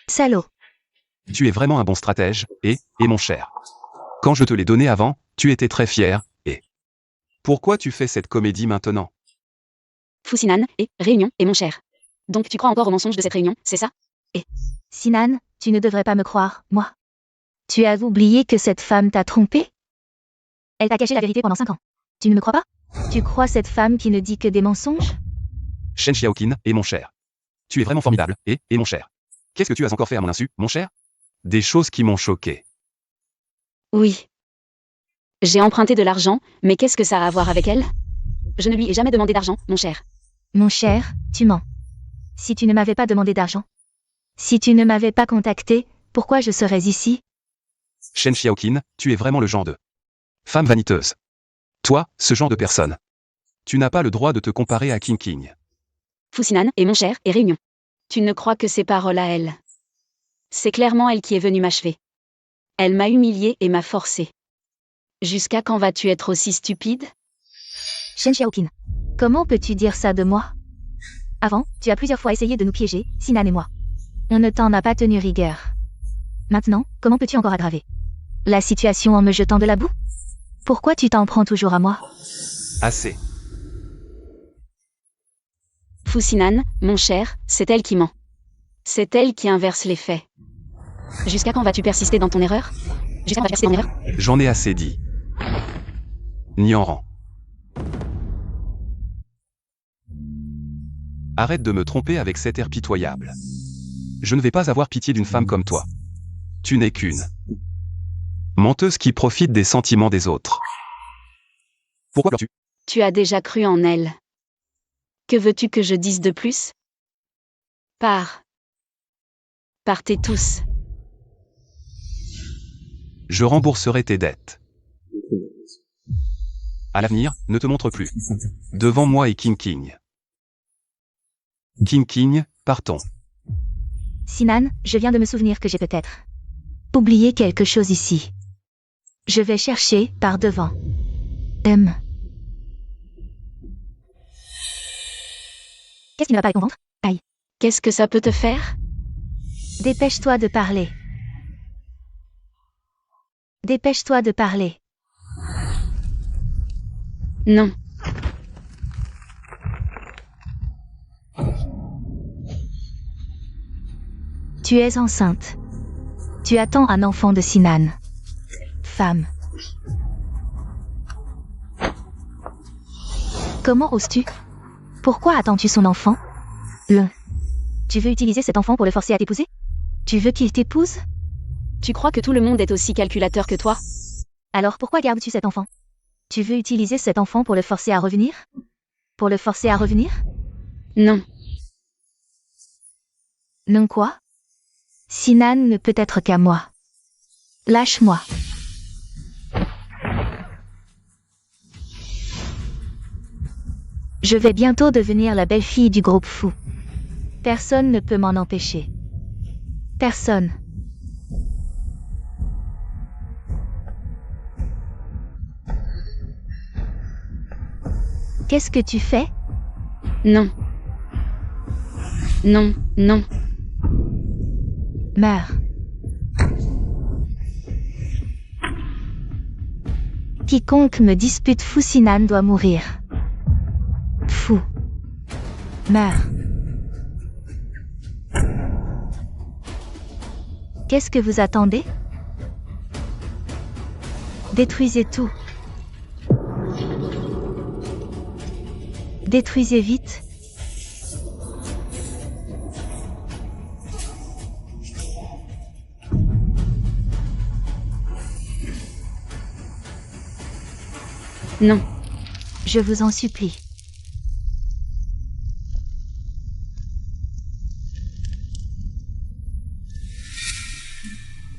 Salaud. Tu es vraiment un bon stratège, et mon cher. Quand je te l'ai donné avant, tu étais très fier, et... Pourquoi tu fais cette comédie maintenant? Fusinan, et réunion, et mon cher. Donc tu crois encore au mensonge de cette réunion, c'est ça? Sinan, tu ne devrais pas me croire, moi. Tu as oublié que cette femme t'a trompé? Elle t'a caché la vérité pendant 5 ans. Tu ne me crois pas? Tu crois cette femme qui ne dit que des mensonges? Shen Xiaoqin, et mon cher. Tu es vraiment formidable, et mon cher. Qu'est-ce que tu as encore fait à mon insu, mon cher? Des choses qui m'ont choqué. Oui. J'ai emprunté de l'argent, mais qu'est-ce que ça a à voir avec elle? Je ne lui ai jamais demandé d'argent, mon cher. Mon cher, tu mens. Si tu ne m'avais pas demandé d'argent, si tu ne m'avais pas contacté, pourquoi je serais ici? Shen Xiaoqin, tu es vraiment le genre de femme vaniteuse. Toi, ce genre de personne. Tu n'as pas le droit de te comparer à King King. Fusinan, et mon cher, et réunion. Tu ne crois que ces paroles à elle. C'est clairement elle qui est venue m'achever. Elle m'a humiliée et m'a forcée. Jusqu'à quand vas-tu être aussi stupide? Shen Xiaoqin. Comment peux-tu dire ça de moi? Avant, tu as plusieurs fois essayé de nous piéger, Sinan et moi. On ne t'en a pas tenu rigueur. Maintenant, comment peux-tu encore aggraver la situation en me jetant de la boue? Pourquoi tu t'en prends toujours à moi? Assez. Fusinan, mon cher, c'est elle qui ment. C'est elle qui inverse les faits. Jusqu'à quand vas-tu persister dans ton erreur? Jusqu'à quand vas-tu persister dans ton erreur? J'en ai assez dit. Nianran. Arrête de me tromper avec cet air pitoyable. Je ne vais pas avoir pitié d'une femme comme toi. Tu n'es qu'une menteuse qui profite des sentiments des autres. Pourquoi pleures-tu? Tu as déjà cru en elle. Que veux-tu que je dise de plus? Partez tous. Je rembourserai tes dettes. À l'avenir, ne te montre plus. Devant moi et King King. King King, partons. Sinan, je viens de me souvenir que j'ai peut-être oublié quelque chose ici. Je vais chercher par devant. Qu'est-ce qui ne va pas avec mon ventre? Aïe. Qu'est-ce que ça peut te faire? Dépêche-toi de parler. Dépêche-toi de parler. Non. Tu es enceinte. Tu attends un enfant de Sinan. Femme. Comment oses-tu? Pourquoi attends-tu son enfant? Tu veux utiliser cet enfant pour le forcer à t'épouser? Tu veux qu'il t'épouse? Tu crois que tout le monde est aussi calculateur que toi? Alors pourquoi gardes-tu cet enfant? Tu veux utiliser cet enfant pour le forcer à revenir? Pour le forcer à revenir? Non. Non quoi? Sinan ne peut être qu'à moi. Lâche-moi. Je vais bientôt devenir la belle-fille du groupe fou. Personne ne peut m'en empêcher. Personne. Qu'est-ce que tu fais? Non. Non, non. Meurs. Quiconque me dispute Fusinan doit mourir. Fou. Meurs. Qu'est-ce que vous attendez? Détruisez tout. Détruisez vite. Non. Je vous en supplie.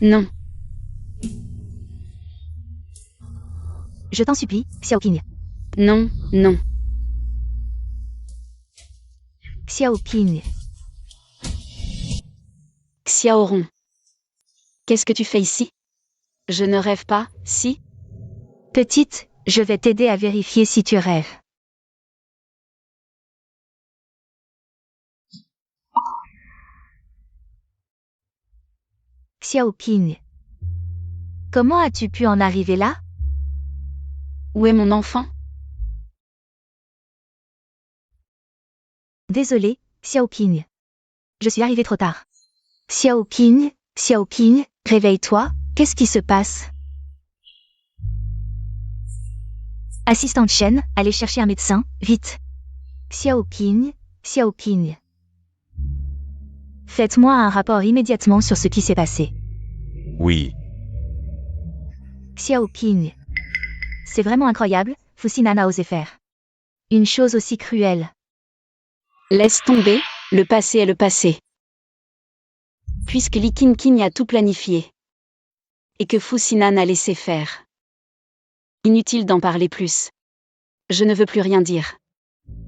Non. Je t'en supplie, Xiaoqing. Non, non. Xiaoqing. Xiaoron. Qu'est-ce que tu fais ici? Je ne rêve pas, si? Petite, je vais t'aider à vérifier si tu rêves. Xiaoqing. Comment as-tu pu en arriver là? Où est mon enfant? Désolé, Xiaoqing. Je suis arrivé trop tard. Xiaoqing, réveille-toi, qu'est-ce qui se passe? Assistante Shen, allez chercher un médecin, vite. Xiaoqing. Faites-moi un rapport immédiatement sur ce qui s'est passé. Oui. Xiaoqing. C'est vraiment incroyable, Fu Xinan a osé faire une chose aussi cruelle. Laisse tomber, le passé est le passé. Puisque Li Qingqing a tout planifié. Et que Fu Xinan a laissé faire. Inutile d'en parler plus. Je ne veux plus rien dire.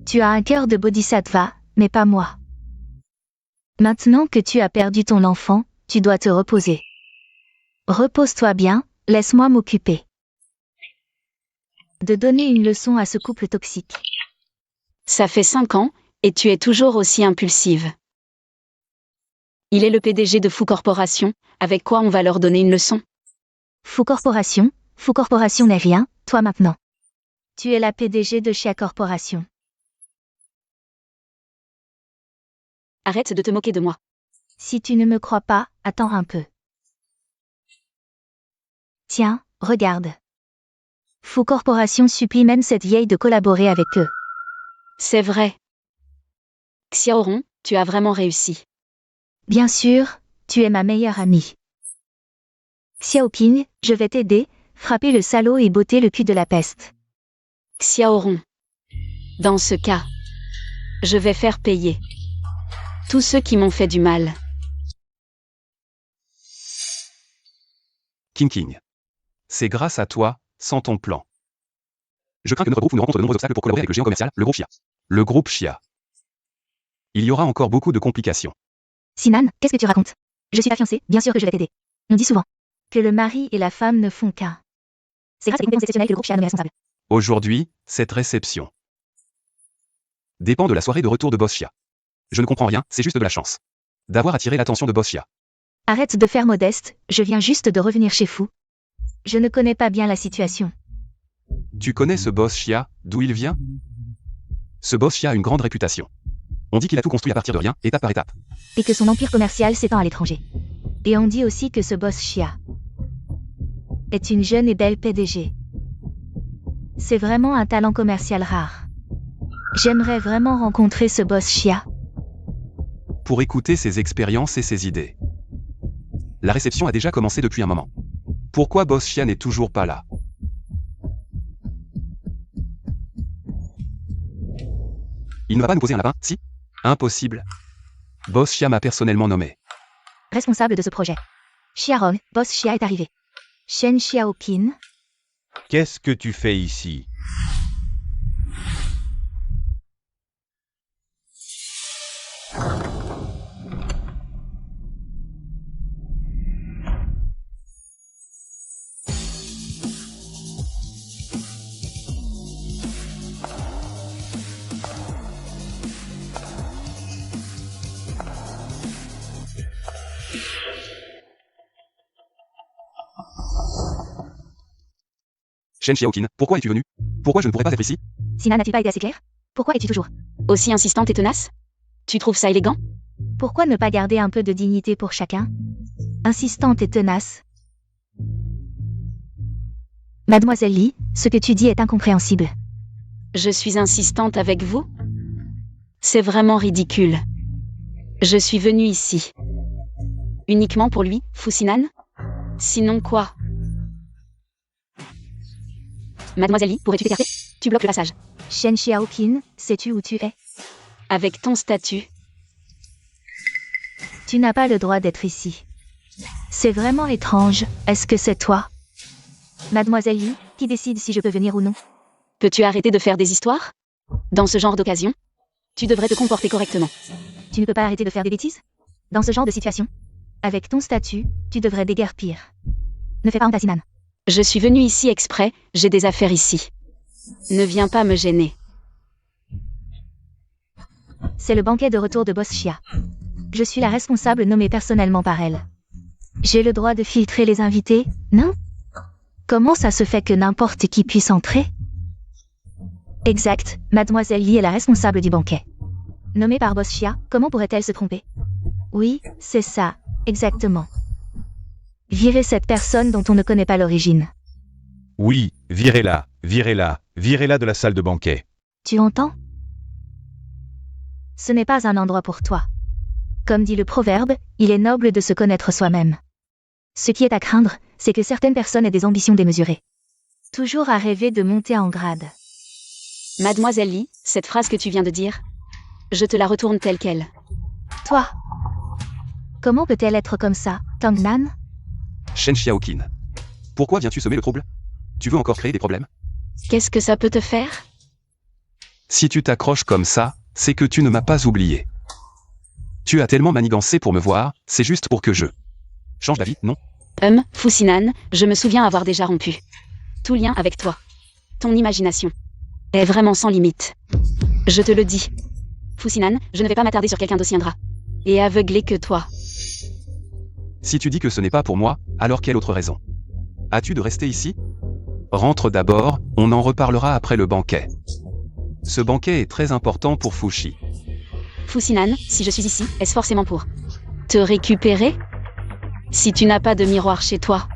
Tu as un cœur de bodhisattva, mais pas moi. Maintenant que tu as perdu ton enfant, tu dois te reposer. Repose-toi bien, laisse-moi m'occuper de donner une leçon à ce couple toxique. Ça fait 5 ans, et tu es toujours aussi impulsive. Il est le PDG de Fu Corporation, avec quoi on va leur donner une leçon? Fu Corporation n'est rien, toi maintenant. Tu es la PDG de Xia Corporation. Arrête de te moquer de moi. Si tu ne me crois pas, attends un peu. Tiens, regarde. Fu Corporation supplie même cette vieille de collaborer avec eux. C'est vrai. Xiaoron, tu as vraiment réussi. Bien sûr, tu es ma meilleure amie. Xiaoqing, je vais t'aider, frapper le salaud et botter le cul de la peste. Xiaoron. Dans ce cas, je vais faire payer tous ceux qui m'ont fait du mal. Qingqing. C'est grâce à toi, sans ton plan. Je crains que notre groupe nous rencontre de nombreux obstacles pour collaborer avec le géant commercial, le groupe Xia. Le groupe Xia. Il y aura encore beaucoup de complications. Sinan, qu'est-ce que tu racontes? Je suis ta fiancée, bien sûr que je vais t'aider. On dit souvent que le mari et la femme ne font qu'un. C'est grâce à tes compétences exceptionnelles que le groupe Xia a nommé responsable. Aujourd'hui, cette réception dépend de la soirée de retour de Boss Xia. Je ne comprends rien, c'est juste de la chance d'avoir attiré l'attention de Boss Xia. Arrête de faire modeste, je viens juste de revenir chez Fu. Je ne connais pas bien la situation. Tu connais ce Boss Xia, d'où il vient? Ce Boss Xia a une grande réputation. On dit qu'il a tout construit à partir de rien, étape par étape. Et que son empire commercial s'étend à l'étranger. Et on dit aussi que ce boss Xia est une jeune et belle PDG. C'est vraiment un talent commercial rare. J'aimerais vraiment rencontrer ce boss Xia. Pour écouter ses expériences et ses idées. La réception a déjà commencé depuis un moment. Pourquoi Boss Xia n'est toujours pas là? Il ne va pas nous poser un lapin, si? Impossible. Boss Xia m'a personnellement nommé. Responsable de ce projet. Xiarong, boss Xia est arrivé. Shen Xiaoqing. Qu'est-ce que tu fais ici? Shen Xiaoqing, pourquoi es-tu venu? Pourquoi je ne pourrais pas être ici? Sinan n'a-t-il pas été assez clair? Pourquoi es-tu toujours Aussi insistante et tenace? Tu trouves ça élégant? Pourquoi ne pas garder un peu de dignité pour chacun? Insistante et tenace. Mademoiselle Li, ce que tu dis est incompréhensible. Je suis insistante avec vous? C'est vraiment ridicule. Je suis venue ici. Uniquement pour lui, Fu Xinan? Sinon quoi? Mademoiselle Li, pourrais-tu t'écarter? Tu bloques le passage. Shen Xiaoqing, sais-tu où tu es? Avec ton statut. Tu n'as pas le droit d'être ici. C'est vraiment étrange, est-ce que c'est toi? Mademoiselle Li, qui décide si je peux venir ou non? Peux-tu arrêter de faire des histoires? Dans ce genre d'occasion? Tu devrais te comporter correctement. Tu ne peux pas arrêter de faire des bêtises? Dans ce genre de situation? Avec ton statut, tu devrais déguerpir. Ne fais pas honte à Sinan. Je suis venue ici exprès, j'ai des affaires ici. Ne viens pas me gêner. C'est le banquet de retour de Boss Chia. Je suis la responsable nommée personnellement par elle. J'ai le droit de filtrer les invités, non? Comment ça se fait que n'importe qui puisse entrer? Exact, Mademoiselle Li est la responsable du banquet. Nommée par Boss Chia, comment pourrait-elle se tromper? Oui, c'est ça, exactement. Virez cette personne dont on ne connaît pas l'origine. Oui, virez-la, virez-la, virez-la de la salle de banquet. Tu entends? Ce n'est pas un endroit pour toi. Comme dit le proverbe, il est noble de se connaître soi-même. Ce qui est à craindre, c'est que certaines personnes aient des ambitions démesurées. Toujours à rêver de monter en grade. Mademoiselle Li, cette phrase que tu viens de dire, je te la retourne telle qu'elle. Toi, comment peut-elle être comme ça, Tang Nan? Shen Xiaoqin. Pourquoi viens-tu semer le trouble? Tu veux encore créer des problèmes? Qu'est-ce que ça peut te faire? Si tu t'accroches comme ça, c'est que tu ne m'as pas oublié. Tu as tellement manigancé pour me voir, c'est juste pour que je change d'avis, non? Fu Sinan, je me souviens avoir déjà rompu tout lien avec toi. Ton imagination est vraiment sans limite. Je te le dis. Fu Sinan, je ne vais pas m'attarder sur quelqu'un d'aussi ingrat et aveuglé que toi. Si tu dis que ce n'est pas pour moi, alors quelle autre raison? As-tu de rester ici? Rentre d'abord, on en reparlera après le banquet. Ce banquet est très important pour Fushi. Fu Sinan, si je suis ici, est-ce forcément pour te récupérer? Si tu n'as pas de miroir chez toi,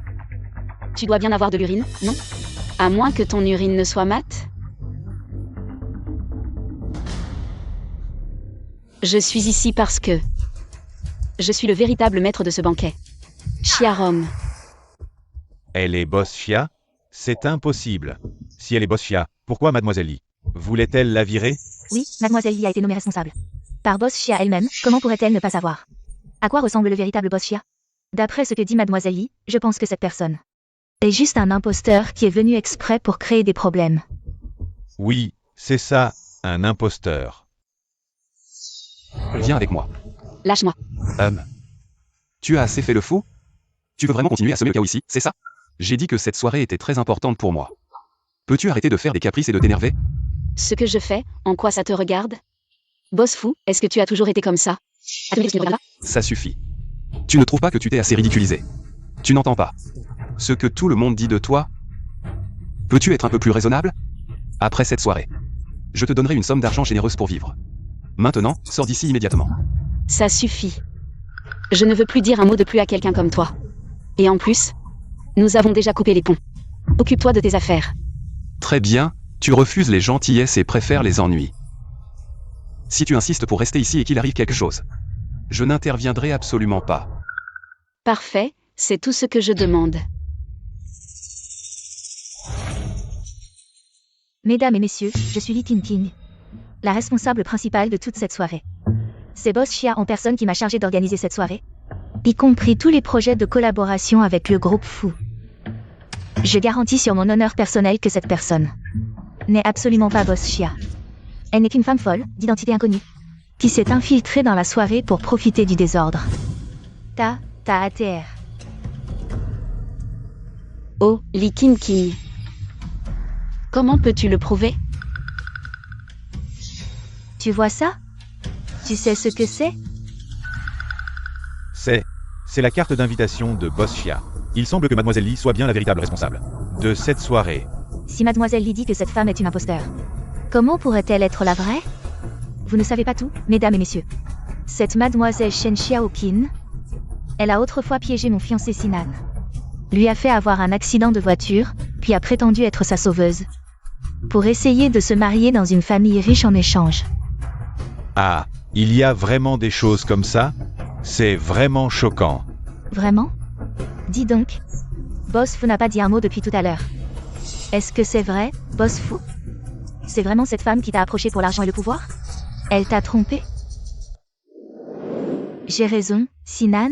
tu dois bien avoir de l'urine, non? À moins que ton urine ne soit mate? Je suis ici parce que je suis le véritable maître de ce banquet. Chiarong. Elle est Boss Chia? C'est impossible. Si elle est Boss Chia, pourquoi Mademoiselle Li voulait-elle la virer? Oui, Mademoiselle Li a été nommée responsable. Par Boss Chia elle-même, comment pourrait-elle ne pas savoir? À quoi ressemble le véritable Boss Chia? D'après ce que dit Mademoiselle Li, je pense que cette personne est juste un imposteur qui est venu exprès pour créer des problèmes. Oui, c'est ça, un imposteur. Viens avec moi. Lâche-moi. Tu as assez fait le fou? Tu veux vraiment continuer à semer le chaos ici, c'est ça? J'ai dit que cette soirée était très importante pour moi. Peux-tu arrêter de faire des caprices et de t'énerver? Ce que je fais, en quoi ça te regarde? Boss Fu, est-ce que tu as toujours été comme ça? Ça suffit. Tu ne trouves pas que tu t'es assez ridiculisé? Tu n'entends pas ce que tout le monde dit de toi? Peux-tu être un peu plus raisonnable? Après cette soirée, je te donnerai une somme d'argent généreuse pour vivre. Maintenant, sors d'ici immédiatement. Ça suffit. Je ne veux plus dire un mot de plus à quelqu'un comme toi. Et en plus, nous avons déjà coupé les ponts. Occupe-toi de tes affaires. Très bien, tu refuses les gentillesses et préfères les ennuis. Si tu insistes pour rester ici et qu'il arrive quelque chose, je n'interviendrai absolument pas. Parfait, c'est tout ce que je demande. Mesdames et messieurs, je suis Li Tinting, la responsable principale de toute cette soirée. C'est Boss Chia en personne qui m'a chargé d'organiser cette soirée, y compris tous les projets de collaboration avec le groupe Fu. Je garantis sur mon honneur personnel que cette personne n'est absolument pas Boss Chia. Elle n'est qu'une femme folle, d'identité inconnue, qui s'est infiltrée dans la soirée pour profiter du désordre. Ta ATR. Oh, Li King. Comment peux-tu le prouver? Tu vois ça? Tu sais ce que c'est? C'est la carte d'invitation de Boss Chia. Il semble que Mademoiselle Li soit bien la véritable responsable de cette soirée. Si Mademoiselle Li dit que cette femme est une imposteur, comment pourrait-elle être la vraie? Vous ne savez pas tout, mesdames et messieurs. Cette Mademoiselle Shen Xiaoqin, elle a autrefois piégé mon fiancé Sinan. Lui a fait avoir un accident de voiture, puis a prétendu être sa sauveuse. Pour essayer de se marier dans une famille riche en échange. Ah, il y a vraiment des choses comme ça? C'est vraiment choquant. Vraiment? Dis donc. Boss Fu n'a pas dit un mot depuis tout à l'heure. Est-ce que c'est vrai, Boss Fu? C'est vraiment cette femme qui t'a approché pour l'argent et le pouvoir? Elle t'a trompé? J'ai raison, Sinan?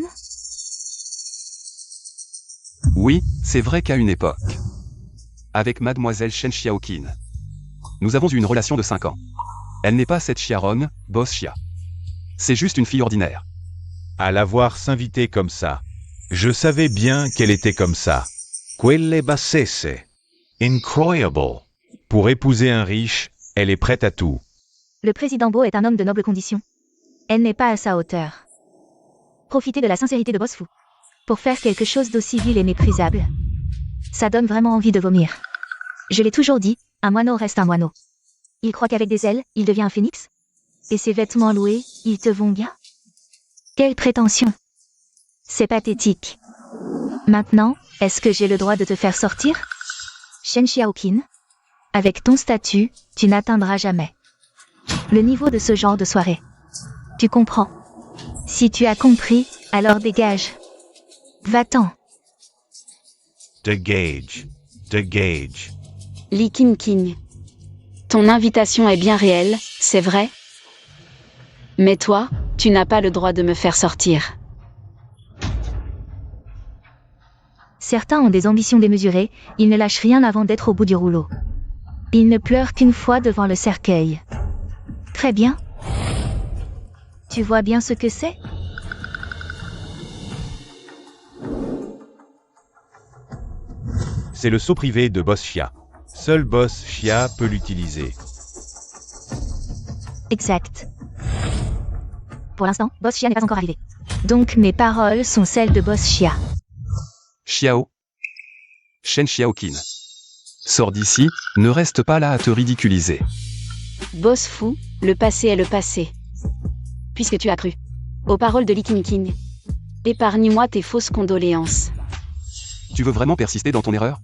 Oui, c'est vrai qu'à une époque, avec Mademoiselle Shen Xiaoqin, nous avons eu une relation de 5 ans. Elle n'est pas cette Chiarong, boss Chia. C'est juste une fille ordinaire. À la voir s'inviter comme ça. Je savais bien qu'elle était comme ça. Quelle bassesse. Incroyable. Pour épouser un riche, elle est prête à tout. Le président Bo est un homme de noble condition. Elle n'est pas à sa hauteur. Profitez de la sincérité de Boss Fu. Pour faire quelque chose d'aussi vil et méprisable. Ça donne vraiment envie de vomir. Je l'ai toujours dit, un moineau reste un moineau. Il croit qu'avec des ailes, il devient un phénix? Et ses vêtements loués, ils te vont bien? Quelle prétention! C'est pathétique. Maintenant, est-ce que j'ai le droit de te faire sortir? Shen Xiaoqin, avec ton statut, tu n'atteindras jamais le niveau de ce genre de soirée. Tu comprends? Si tu as compris, alors dégage. Va-t'en. Dégage. Dégage. Li Qingqing. Ton invitation est bien réelle, c'est vrai? Mais toi, tu n'as pas le droit de me faire sortir. Certains ont des ambitions démesurées, ils ne lâchent rien avant d'être au bout du rouleau. Ils ne pleurent qu'une fois devant le cercueil. Très bien. Tu vois bien ce que c'est? C'est le sceau privé de Boss Chia. Seul Boss Chia peut l'utiliser. Exact. Pour l'instant, Boss Chia n'est pas encore arrivé. Donc mes paroles sont celles de Boss Chia. Xiao. Shen Xiaoqin. Sors d'ici, ne reste pas là à te ridiculiser. Boss Fu, le passé est le passé. Puisque tu as cru aux paroles de Li Qingqing. Épargne-moi tes fausses condoléances. Tu veux vraiment persister dans ton erreur?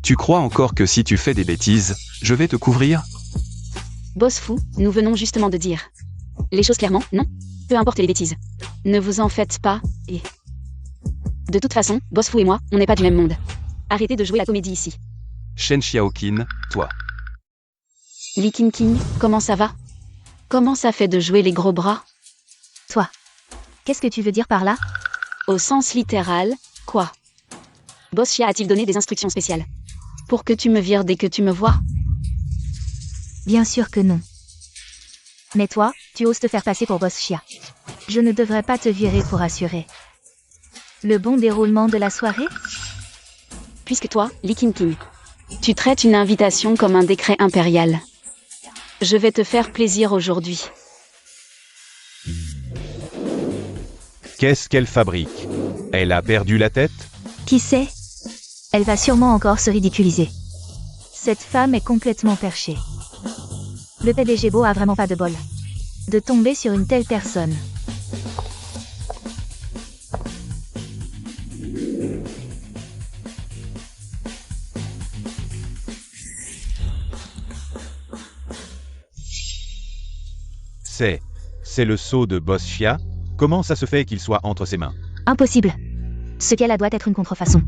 Tu crois encore que si tu fais des bêtises, je vais te couvrir? Boss Fu, nous venons justement de dire les choses clairement, non? Peu importe les bêtises. Ne vous en faites pas, et... De toute façon, Boss Fu et moi, on n'est pas du même monde. Arrêtez de jouer la comédie ici. Shen Xiaoqin, toi. Li Qingqing, comment ça va? Comment ça fait de jouer les gros bras? Toi. Qu'est-ce que tu veux dire par là? Au sens littéral, quoi? Boss Chia a-t-il donné des instructions spéciales? Pour que tu me vires dès que tu me vois? Bien sûr que non. Mais toi, tu oses te faire passer pour Boss Chia. Je ne devrais pas te virer pour assurer le bon déroulement de la soirée? Puisque toi, Li Qingqing, tu traites une invitation comme un décret impérial. Je vais te faire plaisir aujourd'hui. Qu'est-ce qu'elle fabrique? Elle a perdu la tête? Qui sait? Elle va sûrement encore se ridiculiser. Cette femme est complètement perchée. Le PDG Bo a vraiment pas de bol de tomber sur une telle personne. C'est le sceau de Boss Chia? Comment ça se fait qu'il soit entre ses mains? Impossible. Ce qu'elle a doit être une contrefaçon.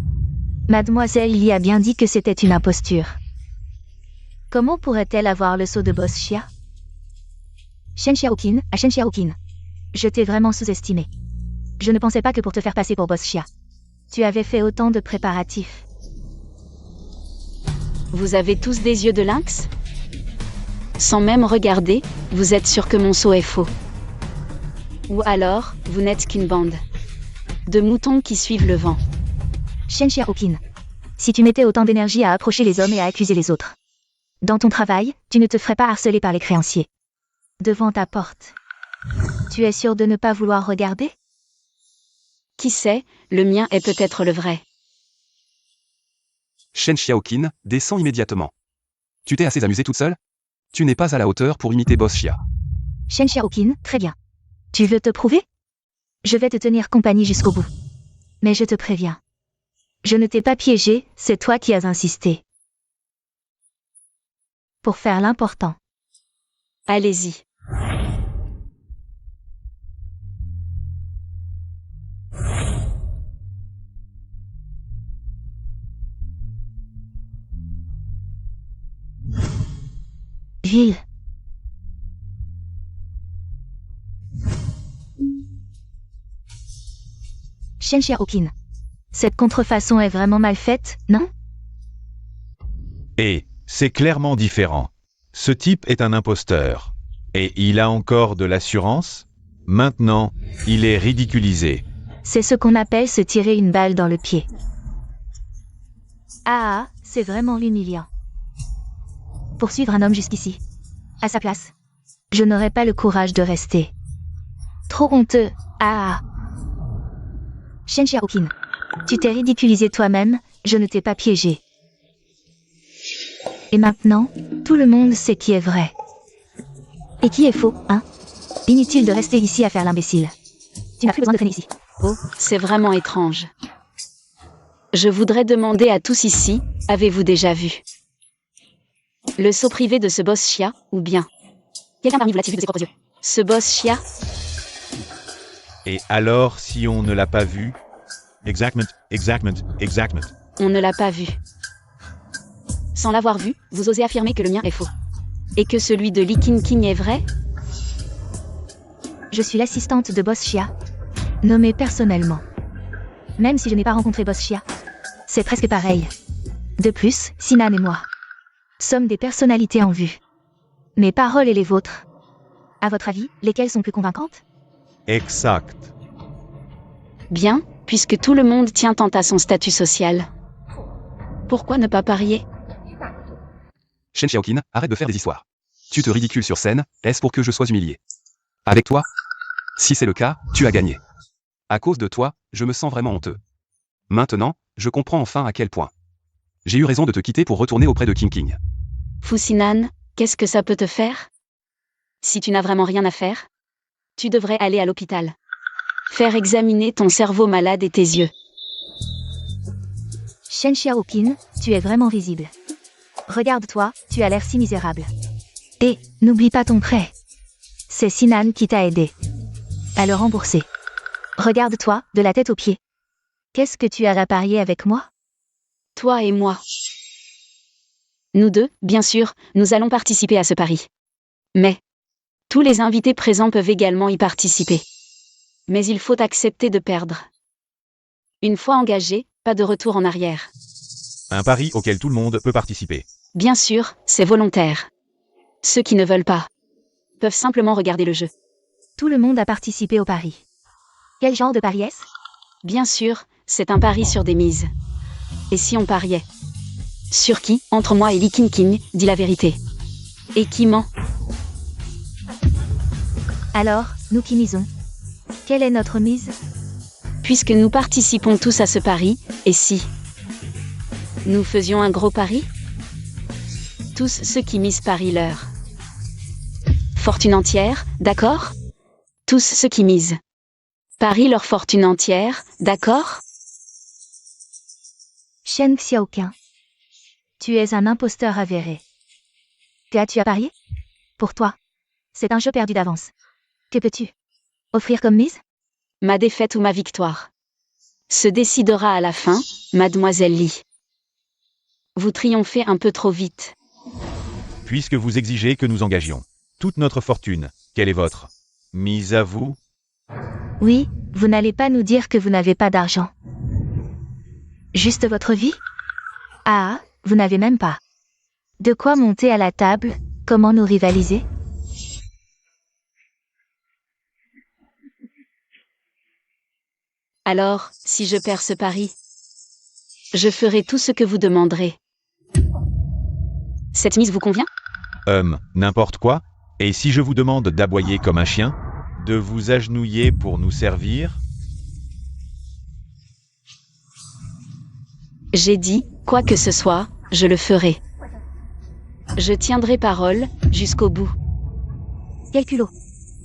Mademoiselle Li a bien dit que c'était une imposture. Comment pourrait-elle avoir le sceau de Boss Chia? Shen Xiaoqin, à Shen Xiaoqin. Je t'ai vraiment sous-estimé. Je ne pensais pas que pour te faire passer pour Boss Chia, tu avais fait autant de préparatifs. Vous avez tous des yeux de lynx? Sans même regarder, vous êtes sûr que mon sceau est faux. Ou alors, vous n'êtes qu'une bande de moutons qui suivent le vent. Shen Xiaoqin. Si tu mettais autant d'énergie à approcher les hommes et à accuser les autres. Dans ton travail, tu ne te ferais pas harceler par les créanciers. Devant ta porte. Tu es sûr de ne pas vouloir regarder? Qui sait, le mien est peut-être le vrai. Shen Xiaoqin, descends immédiatement. Tu t'es assez amusée toute seule? Tu n'es pas à la hauteur pour imiter Boss Chia. Shen Xiaoqin, très bien. Tu veux te prouver? Je vais te tenir compagnie jusqu'au bout. Mais je te préviens. Je ne t'ai pas piégé, c'est toi qui as insisté. Pour faire l'important. Allez-y. Ville. Shen Xiaoqin. Cette contrefaçon est vraiment mal faite, non? Et c'est clairement différent. Ce type est un imposteur. Et il a encore de l'assurance? Maintenant, il est ridiculisé. C'est ce qu'on appelle se tirer une balle dans le pied. Ah, c'est vraiment humiliant. Poursuivre un homme jusqu'ici. À sa place, je n'aurais pas le courage de rester. Trop honteux. Ah. Shen Xiaoqing, tu t'es ridiculisé toi-même, je ne t'ai pas piégé. Et maintenant, tout le monde sait qui est vrai. Et qui est faux, hein? Inutile de rester ici à faire l'imbécile. Tu n'as plus besoin de traîner ici. Oh, c'est vraiment étrange. Je voudrais demander à tous ici, avez-vous déjà vu le saut privé de ce boss Xia, ou bien quelqu'un parmi vous l'a-t-il vu de ses propres yeux? Ce boss Xia? Et alors, si on ne l'a pas vu? Exactement. On ne l'a pas vu. Sans l'avoir vu, vous osez affirmer que le mien est faux. Et que celui de Li Qingqing est vrai? Je suis l'assistante de Boss Xia, nommée personnellement. Même si je n'ai pas rencontré Boss Xia, c'est presque pareil. De plus, Sinan et moi sommes des personnalités en vue. Mes paroles et les vôtres. À votre avis, lesquelles sont plus convaincantes? Exact. Bien, puisque tout le monde tient tant à son statut social. Pourquoi ne pas parier? Shen Xiaoqing, arrête de faire des histoires. Tu te ridicules sur scène, est-ce pour que je sois humilié? Avec toi? Si c'est le cas, tu as gagné. À cause de toi, je me sens vraiment honteux. Maintenant, je comprends enfin à quel point j'ai eu raison de te quitter pour retourner auprès de Qingqing. Fu Sinan, qu'est-ce que ça peut te faire? Si tu n'as vraiment rien à faire, tu devrais aller à l'hôpital. Faire examiner ton cerveau malade et tes yeux. Shen Xiaoqing, tu es vraiment risible. Regarde-toi, tu as l'air si misérable. Et, n'oublie pas ton prêt. C'est Sinan qui t'a aidé à le rembourser. Regarde-toi, de la tête aux pieds. Qu'est-ce que tu as à parier avec moi? Toi et moi. Nous deux, bien sûr, nous allons participer à ce pari. Mais tous les invités présents peuvent également y participer. Mais il faut accepter de perdre. Une fois engagé, pas de retour en arrière. Un pari auquel tout le monde peut participer. Bien sûr, c'est volontaire. Ceux qui ne veulent pas peuvent simplement regarder le jeu. Tout le monde a participé au pari. Quel genre de pari est-ce? Bien sûr, c'est un pari sur des mises. Et si on pariait? Sur qui, entre moi et Li Qingqing, dit la vérité? Et qui ment? Alors, nous qui misons? Quelle est notre mise? Puisque nous participons tous à ce pari, et si nous faisions un gros pari? Tous ceux qui misent parient leur fortune entière, d'accord? Tous ceux qui misent parient leur fortune entière, d'accord? Shen Xiaoqing, tu es un imposteur avéré. Tu as parié? Pour toi, c'est un jeu perdu d'avance. Que peux-tu offrir comme mise? Ma défaite ou ma victoire se décidera à la fin, mademoiselle Li. Vous triomphez un peu trop vite. Puisque vous exigez que nous engagions toute notre fortune, quelle est votre mise à vous? Oui, vous n'allez pas nous dire que vous n'avez pas d'argent. Juste votre vie? Ah, vous n'avez même pas de quoi monter à la table, comment nous rivaliser? Alors, si je perds ce pari, je ferai tout ce que vous demanderez. Cette mise vous convient? N'importe quoi. Et si je vous demande d'aboyer comme un chien, de vous agenouiller pour nous servir? J'ai dit, quoi que ce soit, je le ferai. Je tiendrai parole, jusqu'au bout. Quel culot!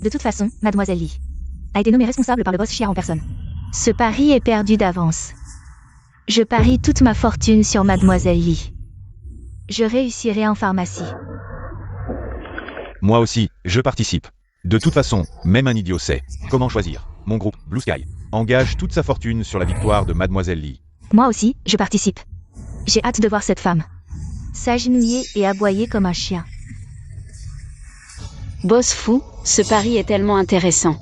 De toute façon, mademoiselle Li a été nommée responsable par le boss Xia en personne. Ce pari est perdu d'avance. Je parie toute ma fortune sur mademoiselle Li. Je réussirai en pharmacie. Moi aussi, je participe. De toute façon, même un idiot sait comment choisir. Mon groupe, Blue Sky, engage toute sa fortune sur la victoire de mademoiselle Li. Moi aussi, je participe. J'ai hâte de voir cette femme s'agenouiller et aboyer comme un chien. Boss fou, ce pari est tellement intéressant.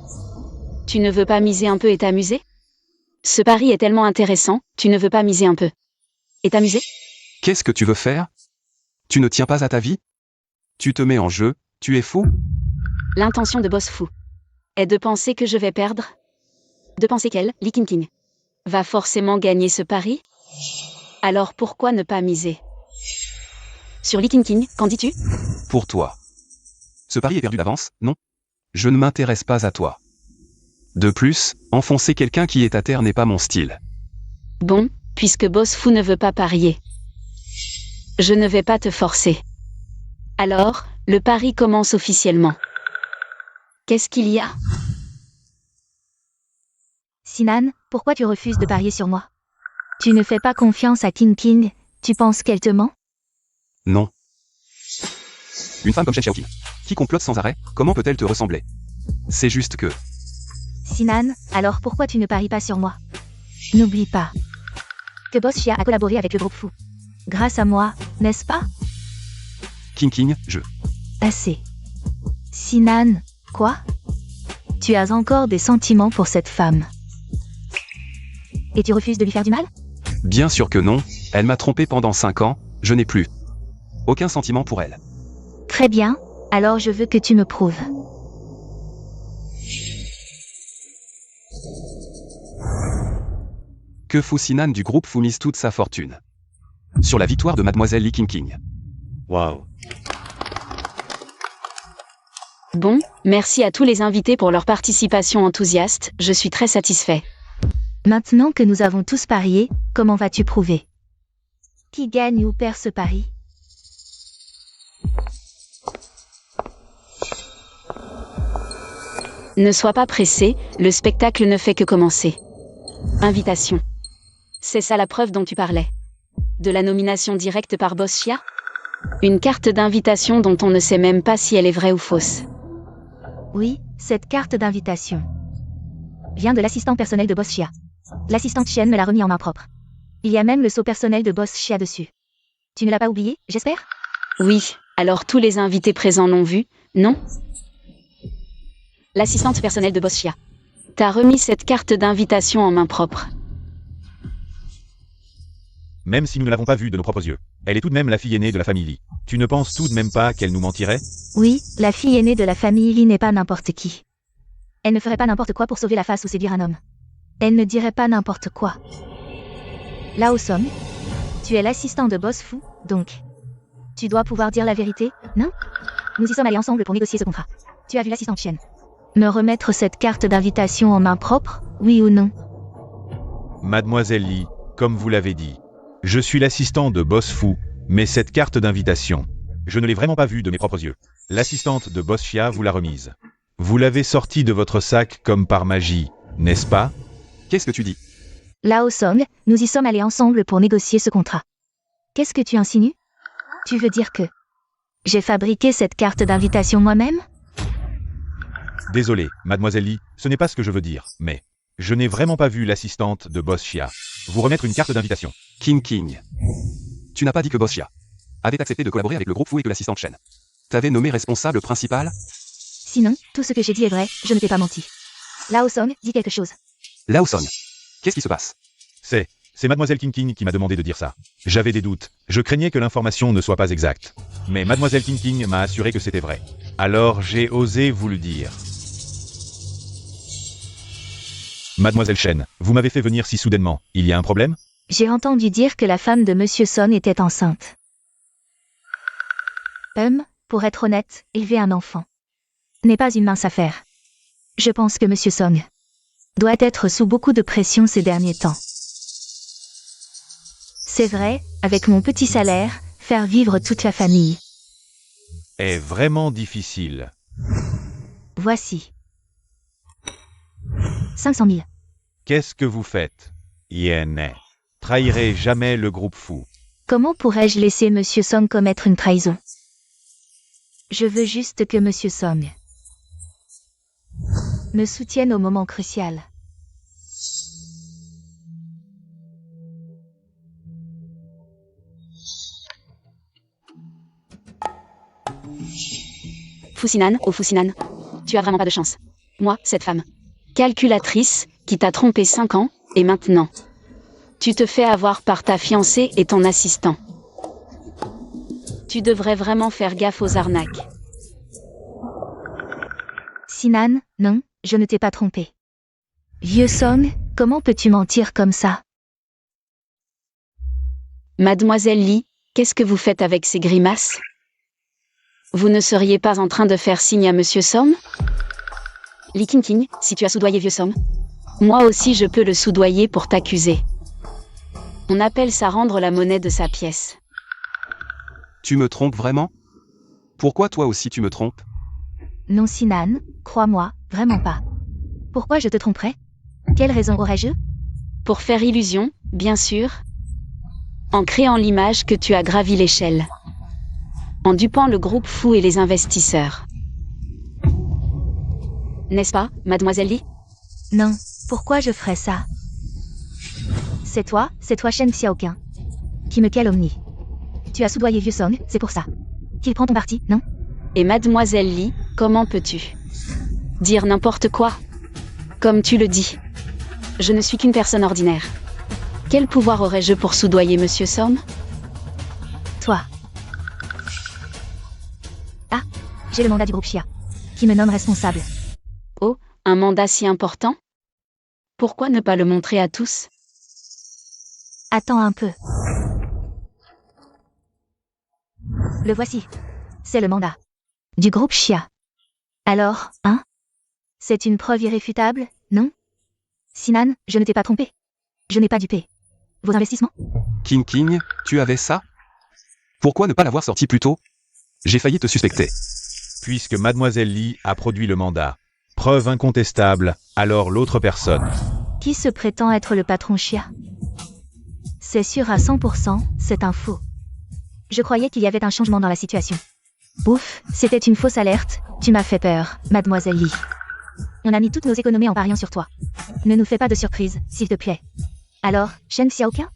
Tu ne veux pas miser un peu et t'amuser? Ce pari est tellement intéressant, tu ne veux pas miser un peu et t'amuser? Qu'est-ce que tu veux faire? Tu ne tiens pas à ta vie? Tu te mets en jeu, tu es fou? L'intention de Boss Fu est de penser que je vais perdre? De penser qu'elle, Lee King, va forcément gagner ce pari? Alors pourquoi ne pas miser sur Lee King, qu'en dis-tu? Pour toi. Ce pari est perdu d'avance, non? Je ne m'intéresse pas à toi. De plus, enfoncer quelqu'un qui est à terre n'est pas mon style. Bon, puisque Boss Fu ne veut pas parier, je ne vais pas te forcer. Alors, le pari commence officiellement. Qu'est-ce qu'il y a? Sinan, pourquoi tu refuses de parier sur moi? Tu ne fais pas confiance à King, tu penses qu'elle te ment? Non. Une femme comme Shen Xiaoqing, qui complote sans arrêt, comment peut-elle te ressembler? C'est juste que... Sinan, alors pourquoi tu ne paries pas sur moi? N'oublie pas que Boss Xia a collaboré avec le groupe Fu. Grâce à moi, n'est-ce pas? King, je... Assez. Sinan, quoi? Tu as encore des sentiments pour cette femme. Et tu refuses de lui faire du mal? Bien sûr que non, elle m'a trompé pendant 5 ans, je n'ai plus aucun sentiment pour elle. Très bien, alors je veux que tu me prouves. Que Fu Sinan du groupe Fu mise toute sa fortune sur la victoire de Mademoiselle Lee King. Waouh. Bon, merci à tous les invités pour leur participation enthousiaste, je suis très satisfait. Maintenant que nous avons tous parié, comment vas-tu prouver? Qui gagne ou perd ce pari? Ne sois pas pressé, le spectacle ne fait que commencer. Invitation. C'est ça la preuve dont tu parlais. De la nomination directe par Boss Xia? Une carte d'invitation dont on ne sait même pas si elle est vraie ou fausse. Oui, cette carte d'invitation vient de l'assistant personnel de Boss Xia. L'assistante Chen me l'a remis en main propre. Il y a même le sceau personnel de Boss Xia dessus. Tu ne l'as pas oublié, j'espère? Oui, alors tous les invités présents l'ont vu, non? L'assistante personnelle de Boss Xia t'a remis cette carte d'invitation en main propre. Même si nous ne l'avons pas vue de nos propres yeux, elle est tout de même la fille aînée de la famille Lee. Tu ne penses tout de même pas qu'elle nous mentirait? Oui, la fille aînée de la famille Lee n'est pas n'importe qui. Elle ne ferait pas n'importe quoi pour sauver la face ou séduire un homme. Elle ne dirait pas n'importe quoi. Lao Song, tu es l'assistant de Boss Fu, donc. Tu dois pouvoir dire la vérité, non? Nous y sommes allés ensemble pour négocier ce contrat. Tu as vu l'assistante Chen me remettre cette carte d'invitation en main propre, oui ou non? Mademoiselle Lee, comme vous l'avez dit, je suis l'assistant de Boss Fu, mais cette carte d'invitation, je ne l'ai vraiment pas vue de mes propres yeux. L'assistante de Boss Xia vous l'a remise. Vous l'avez sortie de votre sac comme par magie, n'est-ce pas? Qu'est-ce que tu dis? Lao Song, nous y sommes allés ensemble pour négocier ce contrat. Qu'est-ce que tu insinues? Tu veux dire que j'ai fabriqué cette carte d'invitation moi-même? Désolé, Mademoiselle Lee, ce n'est pas ce que je veux dire, mais je n'ai vraiment pas vu l'assistante de Boss Xia vous remettre une carte d'invitation. King. Tu n'as pas dit que Boss Xia avait accepté de collaborer avec le groupe Fu et que l'assistante Chen t'avait nommé responsable principal? Sinon, tout ce que j'ai dit est vrai, je ne t'ai pas menti. Lao Song, dis quelque chose. Lao Song, qu'est-ce qui se passe? C'est Mademoiselle King qui m'a demandé de dire ça. J'avais des doutes, je craignais que l'information ne soit pas exacte. Mais Mademoiselle King m'a assuré que c'était vrai. Alors j'ai osé vous le dire. Mademoiselle Chen, vous m'avez fait venir si soudainement, il y a un problème? J'ai entendu dire que la femme de Monsieur Son était enceinte. Pour être honnête, élever un enfant n'est pas une mince affaire. Je pense que Monsieur Song doit être sous beaucoup de pression ces derniers temps. C'est vrai, avec mon petit salaire, faire vivre toute la famille est vraiment difficile. Voici 500 000. Qu'est-ce que vous faites? Yen, trahirez jamais le groupe Fu. Comment pourrais-je laisser Monsieur Song commettre une trahison? Je veux juste que Monsieur Song me soutienne au moment crucial. Fu Sinan, oh Fu Sinan, tu as vraiment pas de chance. Moi, cette femme calculatrice, qui t'a trompé 5 ans, et maintenant, tu te fais avoir par ta fiancée et ton assistant. Tu devrais vraiment faire gaffe aux arnaques. Sinan, non, je ne t'ai pas trompé. Vieux Song, comment peux-tu mentir comme ça? Mademoiselle Lee, qu'est-ce que vous faites avec ces grimaces? Vous ne seriez pas en train de faire signe à Monsieur Som? Lee King, si tu as soudoyé Vieux Som, moi aussi je peux le soudoyer pour t'accuser. On appelle ça rendre la monnaie de sa pièce. Tu me trompes vraiment? Pourquoi toi aussi tu me trompes? Non Sinan, crois-moi, vraiment pas. Pourquoi je te tromperais? Quelle raison aurais-je? Pour faire illusion, bien sûr. En créant l'image que tu as gravi l'échelle. En dupant le groupe fou et les investisseurs. N'est-ce pas, Mademoiselle Lee? Non, pourquoi je ferais ça? C'est toi Shen Xiaoqing, qui me calomnie. Tu as soudoyé Vieux Song, c'est pour ça. Qu'il prend ton parti, non? Et Mademoiselle Lee, comment peux-tu dire n'importe quoi? Comme tu le dis. Je ne suis qu'une personne ordinaire. Quel pouvoir aurais-je pour soudoyer Monsieur Som? Toi. Ah, j'ai le mandat du groupe Xia, qui me nomme responsable. Oh, un mandat si important? Pourquoi ne pas le montrer à tous? Attends un peu. Le voici. C'est le mandat du groupe Xia. Alors, hein? C'est une preuve irréfutable, non? Sinan, je ne t'ai pas trompé. Je n'ai pas dupé. Vos investissements? King, tu avais ça? Pourquoi ne pas l'avoir sorti plus tôt? J'ai failli te suspecter. Puisque Mademoiselle Lee a produit le mandat. Preuve incontestable, alors l'autre personne. Qui se prétend être le patron Xia? C'est sûr à 100%, c'est un faux. Je croyais qu'il y avait un changement dans la situation. Ouf, c'était une fausse alerte, tu m'as fait peur, Mademoiselle Lee. On a mis toutes nos économies en pariant sur toi. Ne nous fais pas de surprise, s'il te plaît. Alors, Shen Xiaoqing?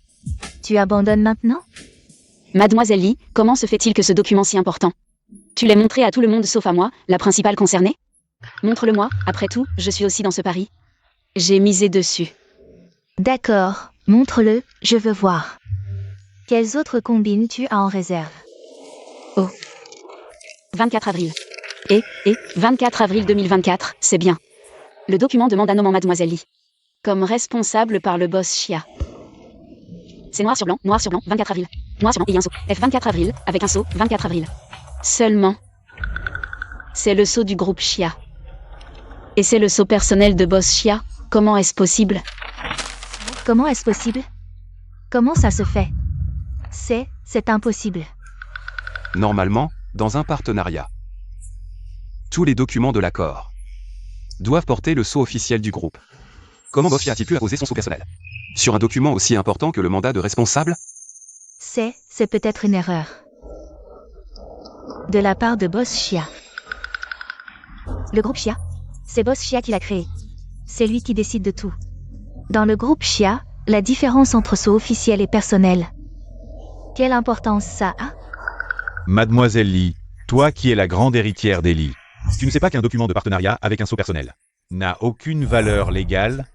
Tu abandonnes maintenant? Mademoiselle Lee, comment se fait-il que ce document si important? Tu l'as montré à tout le monde sauf à moi, la principale concernée? Montre-le-moi, après tout, je suis aussi dans ce pari. J'ai misé dessus. D'accord, montre-le, je veux voir. Quelles autres combines tu as en réserve? Oh. 24 avril. Et 24 avril 2024, c'est bien. Le document demande un nommant Mademoiselle Lee. Comme responsable par le boss Xia. C'est noir sur blanc, 24 avril. Noir sur blanc et un sceau. F24 avril, avec un sceau, 24 avril. Seulement. C'est le sceau du groupe Xia. Et c'est le sceau personnel de boss Xia. Comment est-ce possible? Comment est-ce possible? Comment ça se fait? C'est impossible. Normalement, dans un partenariat, tous les documents de l'accord doivent porter le sceau officiel du groupe. Comment Boss Xia a-t-il pu apposer son sceau personnel sur un document aussi important que le mandat de responsable? C'est peut-être une erreur. De la part de Boss Xia. Le groupe Xia? C'est Boss Xia qui l'a créé. C'est lui qui décide de tout. Dans le groupe Xia, la différence entre sceau officiel et personnel. Quelle importance ça a? Mademoiselle Lee, toi qui es la grande héritière des Lee, tu ne sais pas qu'un document de partenariat avec un sceau personnel n'a aucune valeur légale?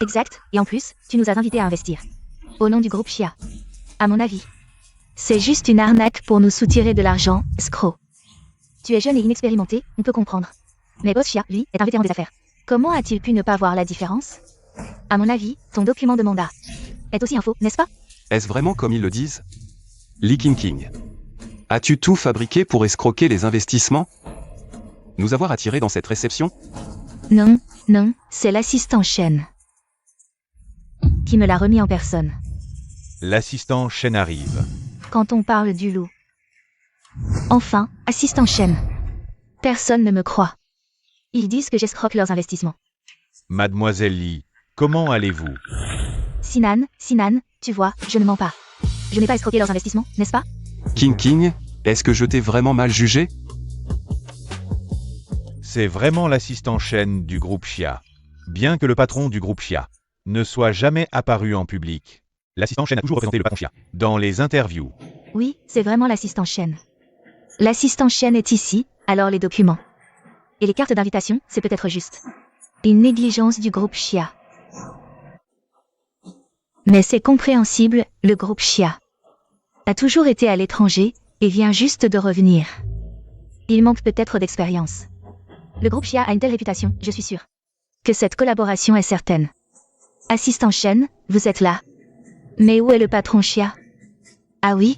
Exact, et en plus, tu nous as invités à investir. Au nom du groupe Xia. À mon avis. C'est juste une arnaque pour nous soutirer de l'argent, escroc. Tu es jeune et inexpérimenté, on peut comprendre. Mais Boss Xia, lui, est un vétéran des affaires. Comment a-t-il pu ne pas voir la différence? À mon avis, ton document de mandat est aussi un faux, n'est-ce pas? Est-ce vraiment comme ils le disent? Lee King, as-tu tout fabriqué pour escroquer les investissements? Nous avoir attirés dans cette réception? Non, c'est l'assistant Shen qui me l'a remis en personne. L'assistant Shen arrive. Quand on parle du loup. Enfin, assistant Shen. Personne ne me croit. Ils disent que j'escroque leurs investissements. Mademoiselle Lee, comment allez-vous? Sinan, tu vois, je ne mens pas. Je n'ai pas escroqué leurs investissements, n'est-ce pas? King, est-ce que je t'ai vraiment mal jugé? C'est vraiment l'assistant Shen du groupe Xia. Bien que le patron du groupe Xia ne soit jamais apparu en public, l'assistant Shen a toujours représenté le patron Xia dans les interviews. Oui, c'est vraiment l'assistant Shen. L'assistant Shen est ici, alors les documents. Et les cartes d'invitation, c'est peut-être juste une négligence du groupe Xia. Mais c'est compréhensible, le groupe Xia a toujours été à l'étranger et vient juste de revenir. Il manque peut-être d'expérience. Le groupe Chia a une telle réputation, je suis sûre que cette collaboration est certaine. Assistant Shen, vous êtes là. Mais où est le patron Chia? Ah oui?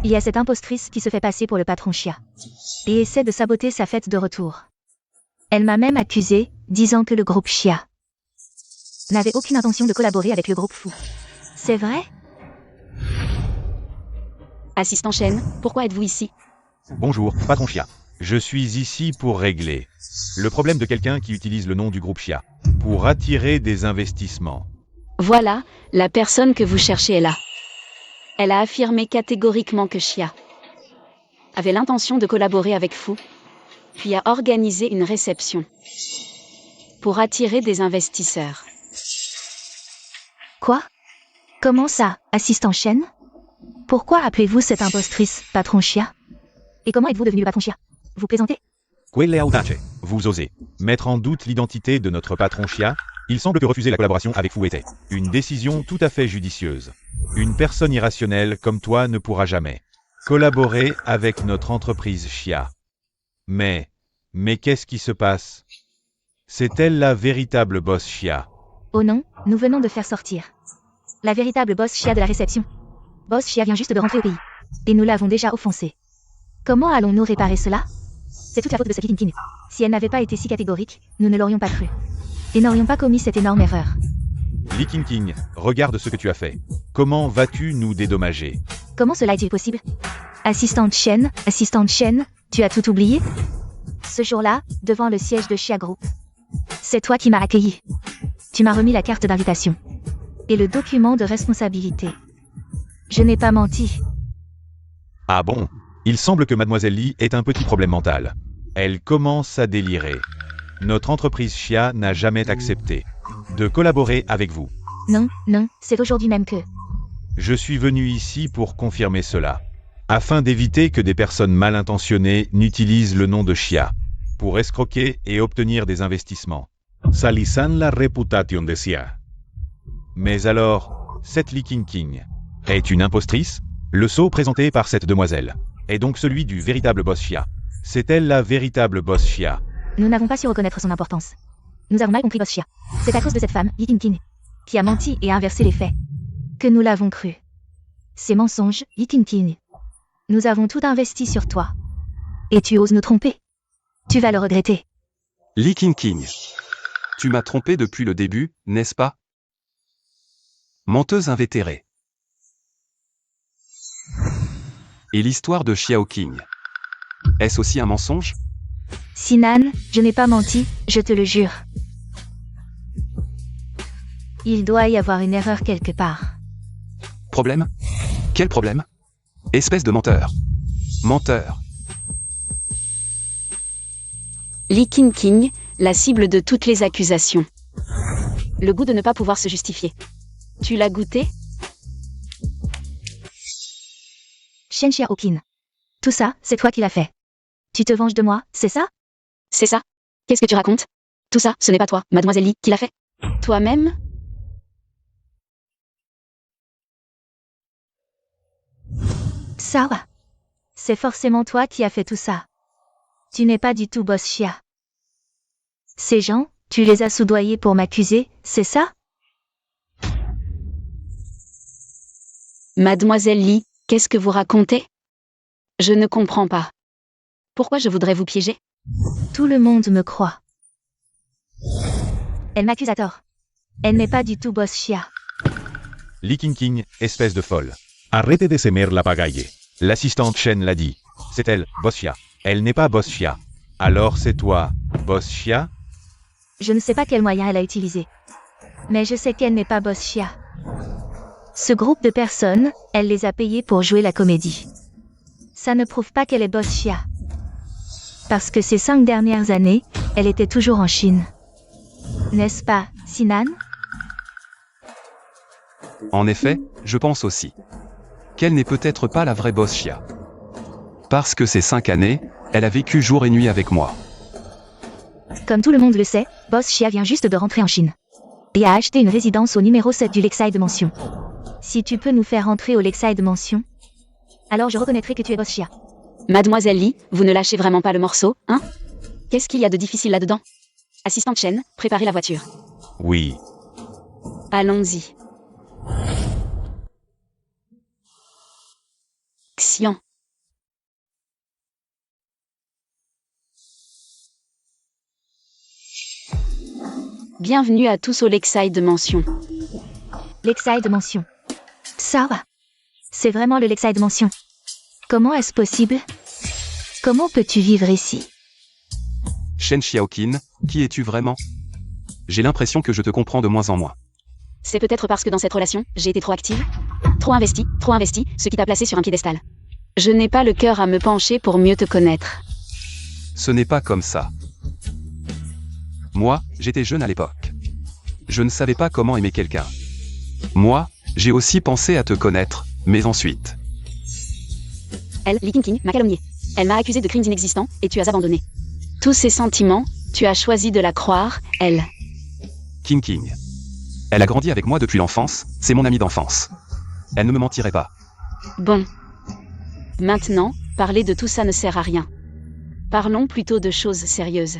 Il y a cette impostrice qui se fait passer pour le patron Chia et essaie de saboter sa fête de retour. Elle m'a même accusé, disant que le groupe Chia n'avait aucune intention de collaborer avec le groupe Fu. C'est vrai? Assistant Shen, pourquoi êtes-vous ici? Bonjour, patron Chia. Je suis ici pour régler le problème de quelqu'un qui utilise le nom du groupe Chia pour attirer des investissements. Voilà, la personne que vous cherchez est là. Elle a affirmé catégoriquement que Chia avait l'intention de collaborer avec Fu, puis a organisé une réception pour attirer des investisseurs. Quoi? Comment ça, assistant Shen? Pourquoi appelez-vous cette impostrice patron Chia? Et comment êtes-vous devenu le patron Chia? Vous présentez? Quelle audace. Vous osez mettre en doute l'identité de notre patron Chia? Il semble que refuser la collaboration avec Fu était une décision tout à fait judicieuse. Une personne irrationnelle comme toi ne pourra jamais collaborer avec notre entreprise Chia. Mais qu'est-ce qui se passe? C'est elle la véritable boss Chia? Oh non, nous venons de faire sortir la véritable boss Chia de la réception. Boss Chia vient juste de rentrer au pays. Et nous l'avons déjà offensée. Comment allons-nous réparer cela? C'est toute la faute de cette King. Si elle n'avait pas été si catégorique, nous ne l'aurions pas cru. Et n'aurions pas commis cette énorme erreur. Lee King, regarde ce que tu as fait. Comment vas-tu nous dédommager? Comment cela est-il possible? Assistante Shen, tu as tout oublié? Ce jour-là, devant le siège de Chia Group. C'est toi qui m'as accueilli. Tu m'as remis la carte d'invitation. Et le document de responsabilité. Je n'ai pas menti. Ah bon? Il semble que Mademoiselle Lee ait un petit problème mental. Elle commence à délirer. Notre entreprise Chia n'a jamais accepté de collaborer avec vous. Non, c'est aujourd'hui même que... Je suis venu ici pour confirmer cela, afin d'éviter que des personnes mal intentionnées n'utilisent le nom de Chia pour escroquer et obtenir des investissements. Salisan la réputation de Chia. Mais alors, cette Lee King est une impostrice? Le sceau présenté par cette demoiselle est donc celui du véritable boss Chia. C'est elle la véritable boss Chia? Nous n'avons pas su reconnaître son importance. Nous avons mal compris boss Chia. C'est à cause de cette femme, Lee King, qui a menti et a inversé les faits, que nous l'avons cru. Ces mensonges, Lee King. Nous avons tout investi sur toi. Et tu oses nous tromper? Tu vas le regretter. Lee King. Tu m'as trompé depuis le début, n'est-ce pas? Menteuse invétérée. Et l'histoire de Xiao King. Est-ce aussi un mensonge? Sinan, je n'ai pas menti, je te le jure. Il doit y avoir une erreur quelque part. Problème? Quel problème? Espèce de menteur. Menteur. Lee King, la cible de toutes les accusations. Le goût de ne pas pouvoir se justifier. Tu l'as goûté? Shen Xiaoqin. Tout ça, c'est toi qui l'as fait. Tu te venges de moi, c'est ça? C'est ça? Qu'est-ce que tu racontes? Tout ça, ce n'est pas toi, Mademoiselle Lee, qui l'a fait? Toi-même? Sawa. C'est forcément toi qui as fait tout ça. Tu n'es pas du tout boss Chia. Ces gens, tu les as soudoyés pour m'accuser, c'est ça? Mademoiselle Lee, qu'est-ce que vous racontez? Je ne comprends pas. Pourquoi je voudrais vous piéger? Tout le monde me croit. Elle m'accuse à tort. Elle n'est pas du tout boss Chia. Lee King, espèce de folle. Arrêtez de semer la pagaille. L'assistante Shen l'a dit. C'est elle, boss Chia. Elle n'est pas boss Chia. Alors c'est toi, boss Chia? Je ne sais pas quel moyen elle a utilisé. Mais je sais qu'elle n'est pas boss Chia. Ce groupe de personnes, elle les a payés pour jouer la comédie. Ça ne prouve pas qu'elle est boss Chia. Parce que ces 5 dernières années, elle était toujours en Chine. N'est-ce pas, Sinan? En effet, je pense aussi qu'elle n'est peut-être pas la vraie boss Chia. Parce que ces 5 années, elle a vécu jour et nuit avec moi. Comme tout le monde le sait, boss Chia vient juste de rentrer en Chine. Et a acheté une résidence au numéro 7 du Lakeside Mansion. Si tu peux nous faire entrer au Lakeside Mansion, alors je reconnaîtrai que tu es boss Chia. Mademoiselle Lee, vous ne lâchez vraiment pas le morceau, hein? Qu'est-ce qu'il y a de difficile là-dedans? Assistante Chen, préparez la voiture. Oui. Allons-y. Xian. Bienvenue à tous au Lakeside Mansion. Lakeside Mansion. Ça va. C'est vraiment le Lakeside Mansion. Comment est-ce possible? Comment peux-tu vivre ici? Shen Xiaoqin, qui es-tu vraiment? J'ai l'impression que je te comprends de moins en moins. C'est peut-être parce que dans cette relation, j'ai été trop active. Trop investi, ce qui t'a placé sur un piédestal. Je n'ai pas le cœur à me pencher pour mieux te connaître. Ce n'est pas comme ça. Moi, j'étais jeune à l'époque. Je ne savais pas comment aimer quelqu'un. Moi, j'ai aussi pensé à te connaître, mais ensuite... Elle, Li Qingqing, m'a calomnié. Elle m'a accusé de crimes inexistants, et tu as abandonné. Tous ces sentiments, tu as choisi de la croire, elle. King. Elle a grandi avec moi depuis l'enfance, c'est mon amie d'enfance. Elle ne me mentirait pas. Bon. Maintenant, parler de tout ça ne sert à rien. Parlons plutôt de choses sérieuses.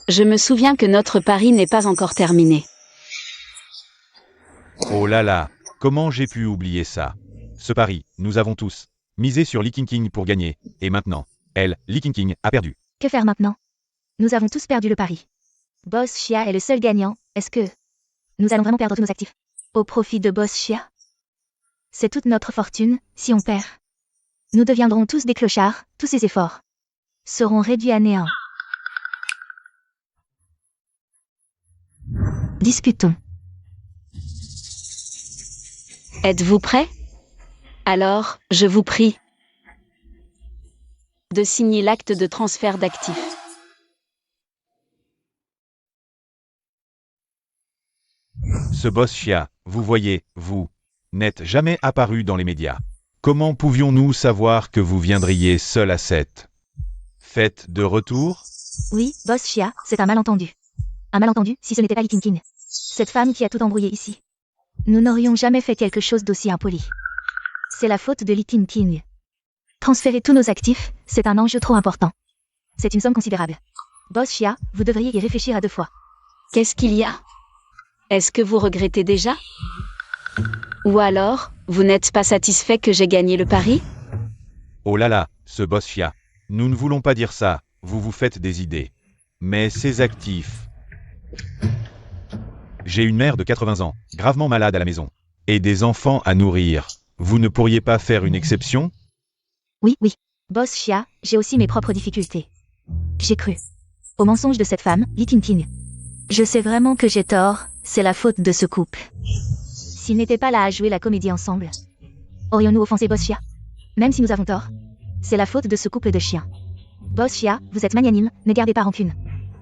Je me souviens que notre pari n'est pas encore terminé. Oh là là, comment j'ai pu oublier ça? Ce pari, nous avons tous misé sur Li Qingqing pour gagner, et maintenant, elle, Li Qingqing, a perdu. Que faire maintenant? Nous avons tous perdu le pari. Boss Xia est le seul gagnant, est-ce que... Nous allons vraiment perdre tous nos actifs? Au profit de Boss Xia? C'est toute notre fortune, si on perd. Nous deviendrons tous des clochards, tous ces efforts seront réduits à néant. Discutons. Êtes-vous prêts? Alors, je vous prie de signer l'acte de transfert d'actifs. Ce boss Xia, vous voyez, vous, n'êtes jamais apparu dans les médias. Comment pouvions-nous savoir que vous viendriez seul à cette fête de retour? Oui, Boss Xia, c'est un malentendu. Un malentendu, si ce n'était pas Li Qingqing. Cette femme qui a tout embrouillé ici. Nous n'aurions jamais fait quelque chose d'aussi impoli. C'est la faute de Li Qingqing. Transférer tous nos actifs, c'est un enjeu trop important. C'est une somme considérable. Boss Xia, vous devriez y réfléchir à 2 fois. Qu'est-ce qu'il y a? Est-ce que vous regrettez déjà? Ou alors, vous n'êtes pas satisfait que j'ai gagné le pari? Oh là là, ce boss Xia. Nous ne voulons pas dire ça, vous vous faites des idées. Mais ces actifs... J'ai une mère de 80 ans, gravement malade à la maison, et des enfants à nourrir. Vous ne pourriez pas faire une exception? Oui. Boss Xia, j'ai aussi mes propres difficultés. J'ai cru au mensonge de cette femme, Li Qingqing. Je sais vraiment que j'ai tort, c'est la faute de ce couple. S'ils n'étaient pas là à jouer la comédie ensemble, aurions-nous offensé Boss Xia? Même si nous avons tort, c'est la faute de ce couple de chiens. Boss Xia, vous êtes magnanime, ne gardez pas rancune.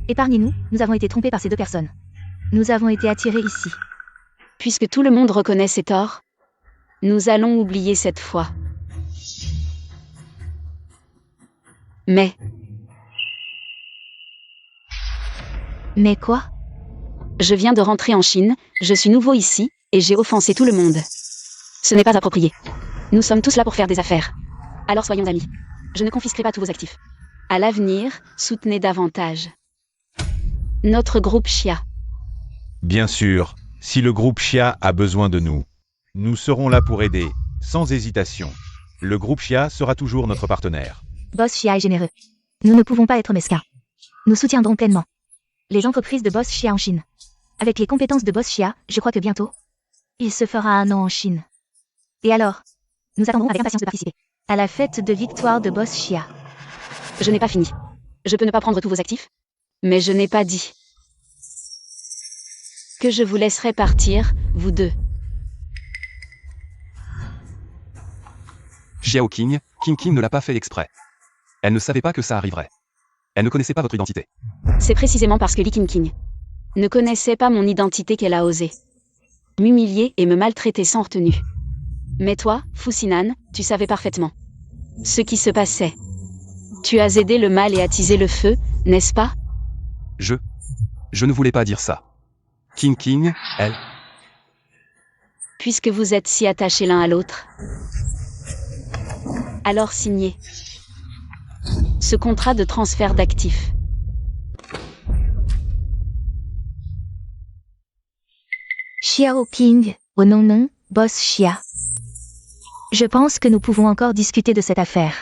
Épargnez-nous, nous avons été trompés par ces 2 personnes. Nous avons été attirés ici. Puisque tout le monde reconnaît ses torts, nous allons oublier cette fois. Mais quoi? Je viens de rentrer en Chine, je suis nouveau ici, et j'ai offensé tout le monde. Ce n'est pas approprié. Nous sommes tous là pour faire des affaires. Alors soyons amis. Je ne confisquerai pas tous vos actifs. À l'avenir, soutenez davantage notre groupe Xia. Bien sûr, si le groupe Xia a besoin de nous, nous serons là pour aider, sans hésitation. Le groupe Xia sera toujours notre partenaire. Boss Xia est généreux. Nous ne pouvons pas être mesquins. Nous soutiendrons pleinement les entreprises de Boss Xia en Chine. Avec les compétences de Boss Xia, je crois que bientôt, il se fera un nom en Chine. Et alors, nous attendrons avec impatience de participer à la fête de victoire de Boss Xia. Je n'ai pas fini. Je peux ne pas prendre tous vos actifs, mais je n'ai pas dit que je vous laisserai partir, vous deux. Xiaoqing ne l'a pas fait exprès. Elle ne savait pas que ça arriverait. Elle ne connaissait pas votre identité. C'est précisément parce que Li Qingqing ne connaissait pas mon identité qu'elle a osé m'humilier et me maltraiter sans retenue. Mais toi, Fu Sinan, tu savais parfaitement ce qui se passait. Tu as aidé le mal et attisé le feu, n'est-ce pas? Je ne voulais pas dire ça. King, elle... Puisque vous êtes si attachés l'un à l'autre, alors signez ce contrat de transfert d'actifs. Xiao King, oh non non, boss Xia. Je pense que nous pouvons encore discuter de cette affaire.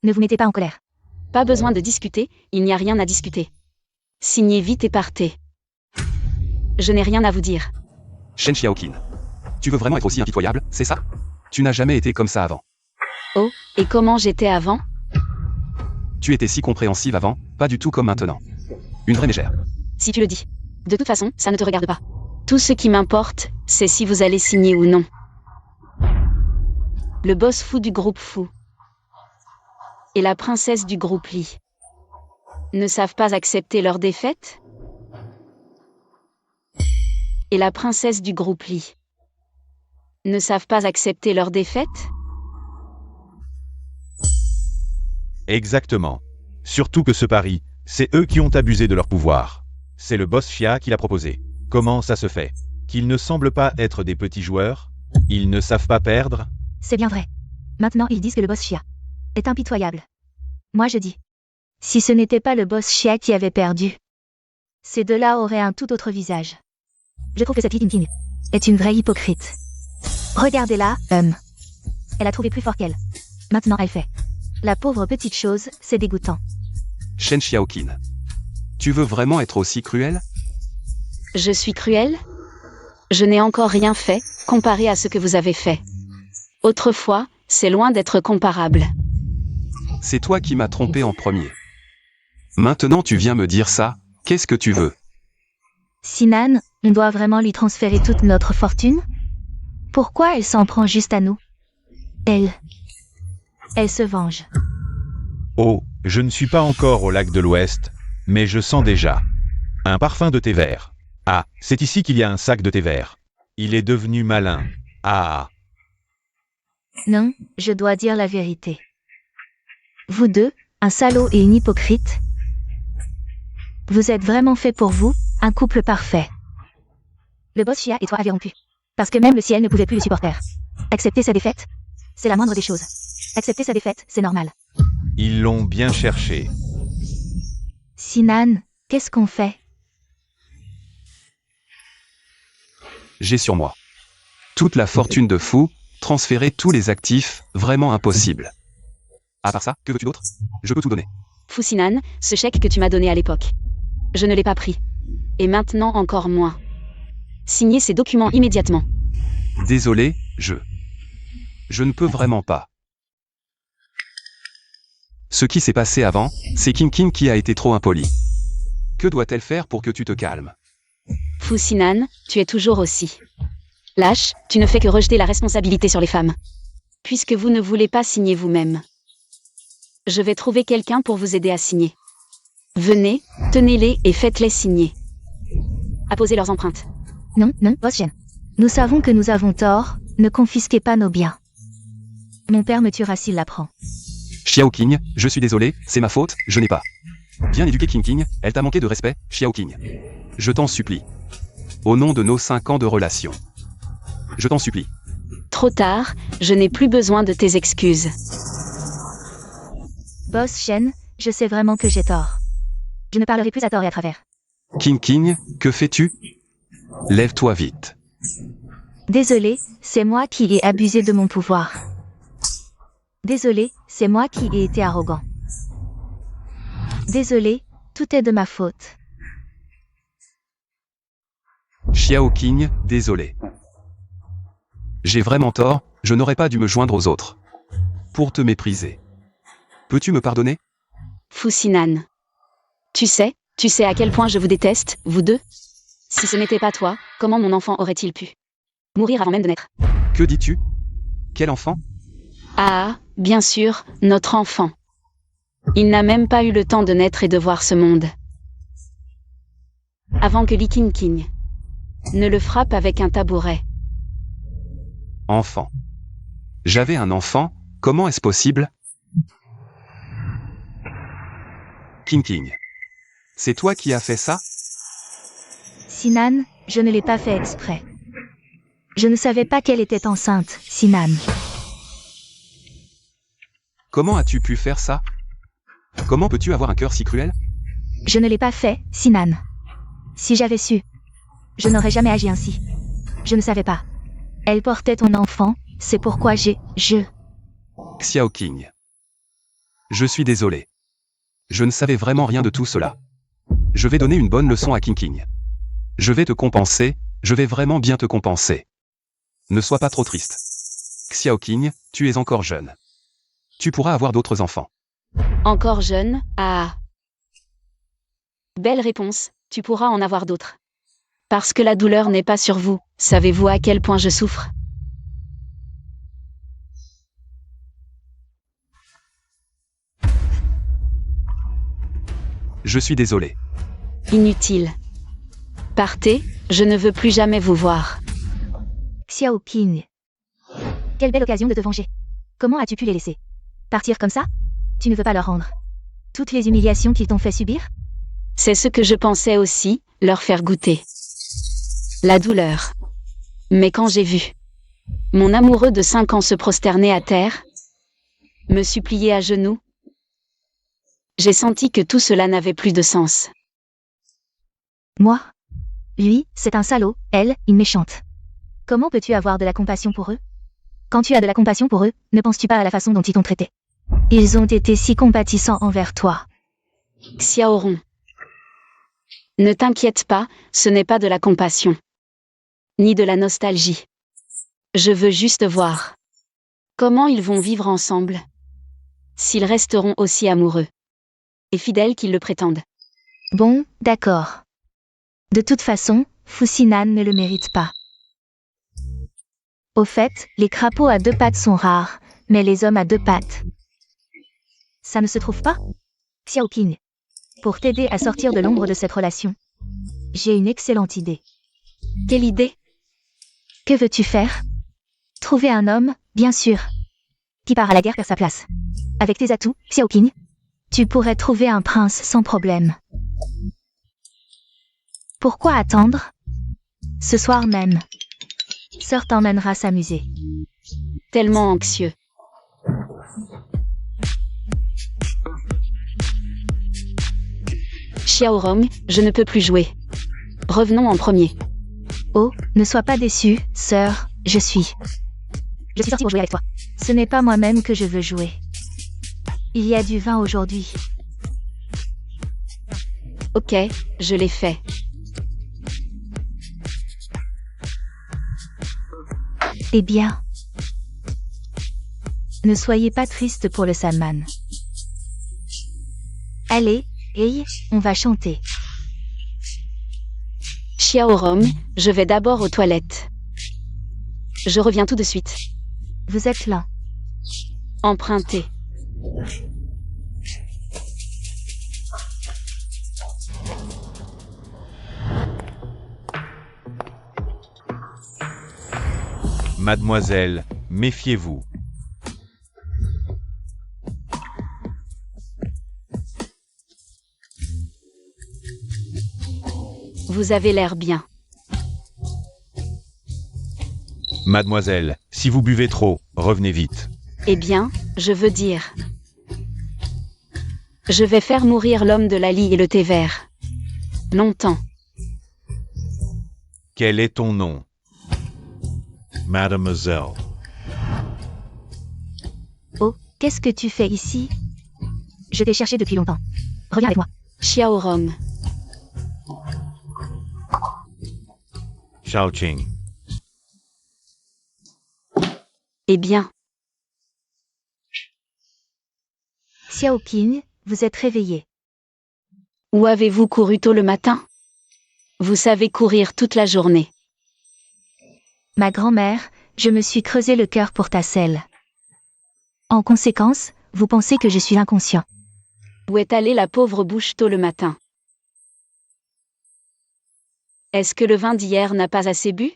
Ne vous mettez pas en colère. Pas besoin de discuter, il n'y a rien à discuter. Signez vite et partez. Je n'ai rien à vous dire. Shen Xiaoqin. Tu veux vraiment être aussi impitoyable, c'est ça? Tu n'as jamais été comme ça avant. Oh, et comment j'étais avant? Tu étais si compréhensive avant, pas du tout comme maintenant. Une vraie mégère. Si tu le dis. De toute façon, ça ne te regarde pas. Tout ce qui m'importe, c'est si vous allez signer ou non. Le boss fou du groupe fou et la princesse du groupe Li ne savent pas accepter leur défaite? Et la princesse du groupe Li ne savent pas accepter leur défaite? Exactement. Surtout que ce pari, c'est eux qui ont abusé de leur pouvoir. C'est le boss Xia qui l'a proposé. Comment ça se fait? Qu'ils ne semblent pas être des petits joueurs? Ils ne savent pas perdre? C'est bien vrai. Maintenant ils disent que le boss Xia est impitoyable. Moi je dis. Si ce n'était pas le boss Xia qui avait perdu, ces deux-là auraient un tout autre visage. Je trouve que cette Li King est une vraie hypocrite. Regardez-la, Elle a trouvé plus fort qu'elle. Maintenant elle fait. La pauvre petite chose, c'est dégoûtant. Shen Xiaoqin. Tu veux vraiment être aussi cruel? Je suis cruelle? Je n'ai encore rien fait, comparé à ce que vous avez fait. Autrefois, c'est loin d'être comparable. C'est toi qui m'as trompé en premier. Maintenant tu viens me dire ça, qu'est-ce que tu veux? Sinan, on doit vraiment lui transférer toute notre fortune? Pourquoi elle s'en prend juste à nous? Elle se venge. Oh, je ne suis pas encore au lac de l'Ouest, mais je sens déjà un parfum de thé vert. Ah, c'est ici qu'il y a un sac de thé vert. Il est devenu malin. Ah. Non, je dois dire la vérité. Vous deux, un salaud et une hypocrite. Vous êtes vraiment fait pour vous, un couple parfait. Le boss Xia et toi avez rompu. Parce que même le ciel ne pouvait plus le supporter. Accepter sa défaite, c'est la moindre des choses. Accepter sa défaite, c'est normal. Ils l'ont bien cherché. Sinan, qu'est-ce qu'on fait? J'ai sur moi toute la fortune de fou, transférer tous les actifs, vraiment impossible. À part ça, que veux-tu d'autre? Je peux tout donner. Fusinan, ce chèque que tu m'as donné à l'époque. Je ne l'ai pas pris. Et maintenant encore moins. Signez ces documents immédiatement. Désolé, je ne peux vraiment pas. Ce qui s'est passé avant, c'est King qui a été trop impoli. Que doit-elle faire pour que tu te calmes? Fusinan, tu es toujours aussi lâche, tu ne fais que rejeter la responsabilité sur les femmes. Puisque vous ne voulez pas signer vous-même. Je vais trouver quelqu'un pour vous aider à signer. Venez, tenez-les et faites-les signer. Apposez leurs empreintes. Non, boss Shen. Nous savons que nous avons tort, ne confisquez pas nos biens. Mon père me tuera s'il l'apprend. Xiaoqing, je suis désolé, c'est ma faute, je n'ai pas bien éduqué King, elle t'a manqué de respect, Xiaoqing. Je t'en supplie. Au nom de nos 5 ans de relation. Je t'en supplie. Trop tard, je n'ai plus besoin de tes excuses. Boss Shen, je sais vraiment que j'ai tort. Je ne parlerai plus à tort et à travers. King, que fais-tu? Lève-toi vite. Désolé, c'est moi qui ai abusé de mon pouvoir. Désolé, c'est moi qui ai été arrogant. Désolé, tout est de ma faute. Xiaoqing, désolé. J'ai vraiment tort, je n'aurais pas dû me joindre aux autres. Pour te mépriser. Peux-tu me pardonner? Fusinan. Tu sais à quel point je vous déteste, vous deux? Si ce n'était pas toi, comment mon enfant aurait-il pu mourir avant même de naître? Que dis-tu? Quel enfant? Ah, bien sûr, notre enfant. Il n'a même pas eu le temps de naître et de voir ce monde. Avant que Li King ne le frappe avec un tabouret. Enfant. J'avais un enfant, comment est-ce possible? King. C'est toi qui as fait ça? Sinan, je ne l'ai pas fait exprès. Je ne savais pas qu'elle était enceinte, Sinan. Comment as-tu pu faire ça? Comment peux-tu avoir un cœur si cruel? Je ne l'ai pas fait, Sinan. Si j'avais su, je n'aurais jamais agi ainsi. Je ne savais pas. Elle portait ton enfant, c'est pourquoi Xiao Qing. Je suis désolé. Je ne savais vraiment rien de tout cela. Je vais donner une bonne leçon à King King. Je vais te compenser, je vais vraiment bien te compenser. Ne sois pas trop triste. Xiao Qing, tu es encore jeune. Tu pourras avoir d'autres enfants. Encore jeune, ah. Belle réponse, tu pourras en avoir d'autres. Parce que la douleur n'est pas sur vous, savez-vous à quel point je souffre? Je suis désolé. Inutile. Partez, je ne veux plus jamais vous voir. Xiao Qing. Quelle belle occasion de te venger. Comment as-tu pu les laisser partir comme ça? Tu ne veux pas leur rendre toutes les humiliations qu'ils t'ont fait subir? C'est ce que je pensais aussi, leur faire goûter la douleur. Mais quand j'ai vu mon amoureux de 5 ans se prosterner à terre, me supplier à genoux, j'ai senti que tout cela n'avait plus de sens. Moi? Lui, c'est un salaud, elle, une méchante. Comment peux-tu avoir de la compassion pour eux? Quand tu as de la compassion pour eux, ne penses-tu pas à la façon dont ils t'ont traité? Ils ont été si compatissants envers toi. Xiaoron. Ne t'inquiète pas, ce n'est pas de la compassion. Ni de la nostalgie. Je veux juste voir comment ils vont vivre ensemble. S'ils resteront aussi amoureux et fidèles qu'ils le prétendent. Bon, d'accord. De toute façon, Fusinan ne le mérite pas. Au fait, les crapauds à 2 pattes sont rares, mais les hommes à 2 pattes. Ça ne se trouve pas? Xiao Qing. Pour t'aider à sortir de l'ombre de cette relation, j'ai une excellente idée. Quelle idée? Que veux-tu faire? Trouver un homme, bien sûr, qui part à la guerre à sa place. Avec tes atouts, Xiao Qing, tu pourrais trouver un prince sans problème. Pourquoi attendre? Ce soir même, Sœur t'emmènera s'amuser. Tellement anxieux. Xiaorong, je ne peux plus jouer. Revenons en premier. Oh, ne sois pas déçue, sœur, je suis sortie pour jouer avec toi. Ce n'est pas moi-même que je veux jouer. Il y a du vin aujourd'hui. Ok, je l'ai fait. Eh bien, ne soyez pas triste pour le Salman. Allez, hey, on va chanter. Xiaorong, je vais d'abord aux toilettes. Je reviens tout de suite. Vous êtes là. Emprunté. Mademoiselle, méfiez-vous. Vous avez l'air bien. Mademoiselle, si vous buvez trop, revenez vite. Eh bien, je veux dire. Je vais faire mourir l'homme de la lie et le thé vert. Longtemps. Quel est ton nom? Mademoiselle. Oh, qu'est-ce que tu fais ici? Je t'ai cherché depuis longtemps. Reviens avec moi. Xiaorong. Xiao Qing. Eh bien, Xiao Qing, vous êtes réveillé. où avez-vous couru tôt le matin? Vous savez courir toute la journée. Ma grand-mère, je me suis creusé le cœur pour ta selle. En conséquence, vous pensez que je suis inconscient. Où est allée la pauvre bouche tôt le matin? Est-ce que le vin d'hier n'a pas assez bu?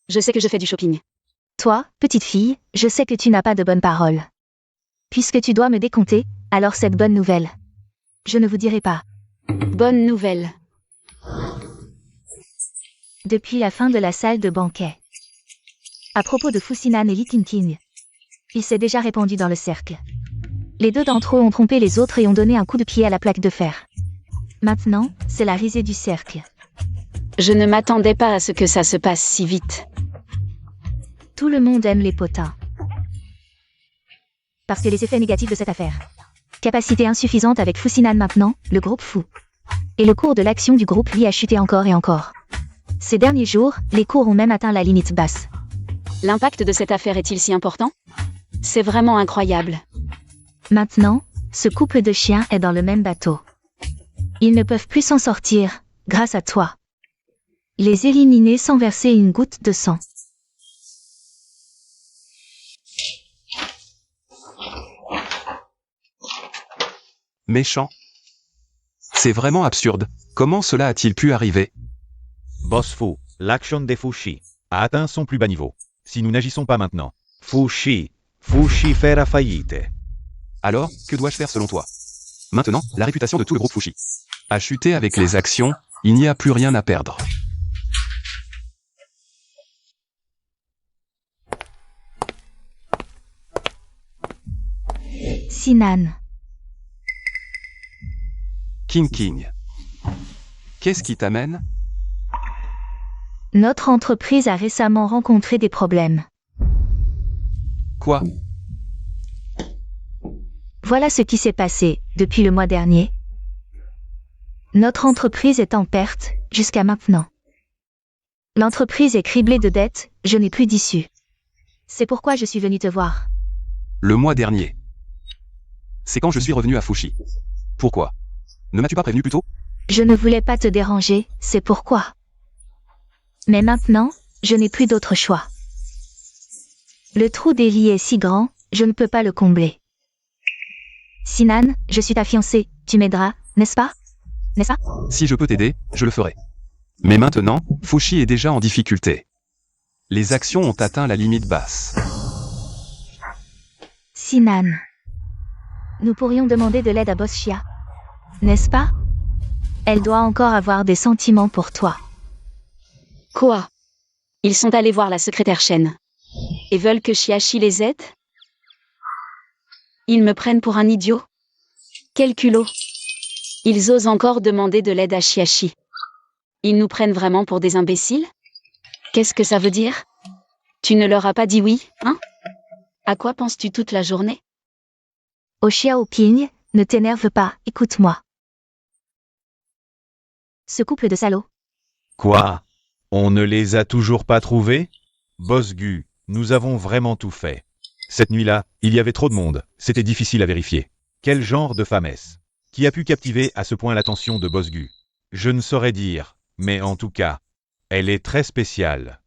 Je sais que je fais du shopping. Toi, petite fille, je sais que tu n'as pas de bonnes paroles. Puisque tu dois me décompter, alors cette bonne nouvelle. Je ne vous dirai pas. Bonne nouvelle. Depuis la fin de la salle de banquet. À propos de Fusinan et Li Qingqing. Il s'est déjà répandu dans le cercle. Les 2 d'entre eux ont trompé les autres et ont donné un coup de pied à la plaque de fer. Maintenant, c'est la risée du cercle. Je ne m'attendais pas à ce que ça se passe si vite. Tout le monde aime les potins. Parce que les effets négatifs de cette affaire. Capacité insuffisante avec Fusinan maintenant, le groupe Fu. Et le cours de l'action du groupe Li a chuté encore et encore. Ces derniers jours, les cours ont même atteint la limite basse. L'impact de cette affaire est-il si important? C'est vraiment incroyable. Maintenant, ce couple de chiens est dans le même bateau. Ils ne peuvent plus s'en sortir, grâce à toi. Les éliminer sans verser une goutte de sang. Méchant. C'est vraiment absurde. Comment cela a-t-il pu arriver? Boss Fu, l'action des Fushi a atteint son plus bas niveau. Si nous n'agissons pas maintenant, Fushi fera faillite. Alors, que dois-je faire selon toi? Maintenant, la réputation de tout le groupe Fushi a chuté avec les actions, il n'y a plus rien à perdre. Sinan. King. Qu'est-ce qui t'amène? Notre entreprise a récemment rencontré des problèmes. Quoi? Voilà ce qui s'est passé depuis le mois dernier. Notre entreprise est en perte, jusqu'à maintenant. L'entreprise est criblée de dettes, je n'ai plus d'issue. C'est pourquoi je suis venu te voir. Le mois dernier. C'est quand je suis revenu à Fushi. Pourquoi? Ne m'as-tu pas prévenu plus tôt? Je ne voulais pas te déranger, c'est pourquoi. Mais maintenant, je n'ai plus d'autre choix. Le trou d'Eli est si grand, je ne peux pas le combler. Sinan, je suis ta fiancée, tu m'aideras, n'est-ce pas? N'est-ce pas? Si je peux t'aider, je le ferai. Mais maintenant, Fushi est déjà en difficulté. Les actions ont atteint la limite basse. Sinan. Nous pourrions demander de l'aide à Boss Chia. N'est-ce pas? Elle doit encore avoir des sentiments pour toi. Quoi? Ils sont allés voir la secrétaire Shen. Et veulent que Shiashi les aide? Ils me prennent pour un idiot? Quel culot! Ils osent encore demander de l'aide à Shiashi. Ils nous prennent vraiment pour des imbéciles? Qu'est-ce que ça veut dire? Tu ne leur as pas dit oui, hein? À quoi penses-tu toute la journée? Xiao Ping, ne t'énerve pas, écoute-moi. Ce couple de salauds. Quoi? On ne les a toujours pas trouvés? Boss Gu, nous avons vraiment tout fait. Cette nuit-là, il y avait trop de monde, c'était difficile à vérifier. Quel genre de femme est-ce? Qui a pu captiver à ce point l'attention de Boss Gu? Je ne saurais dire, mais en tout cas, elle est très spéciale.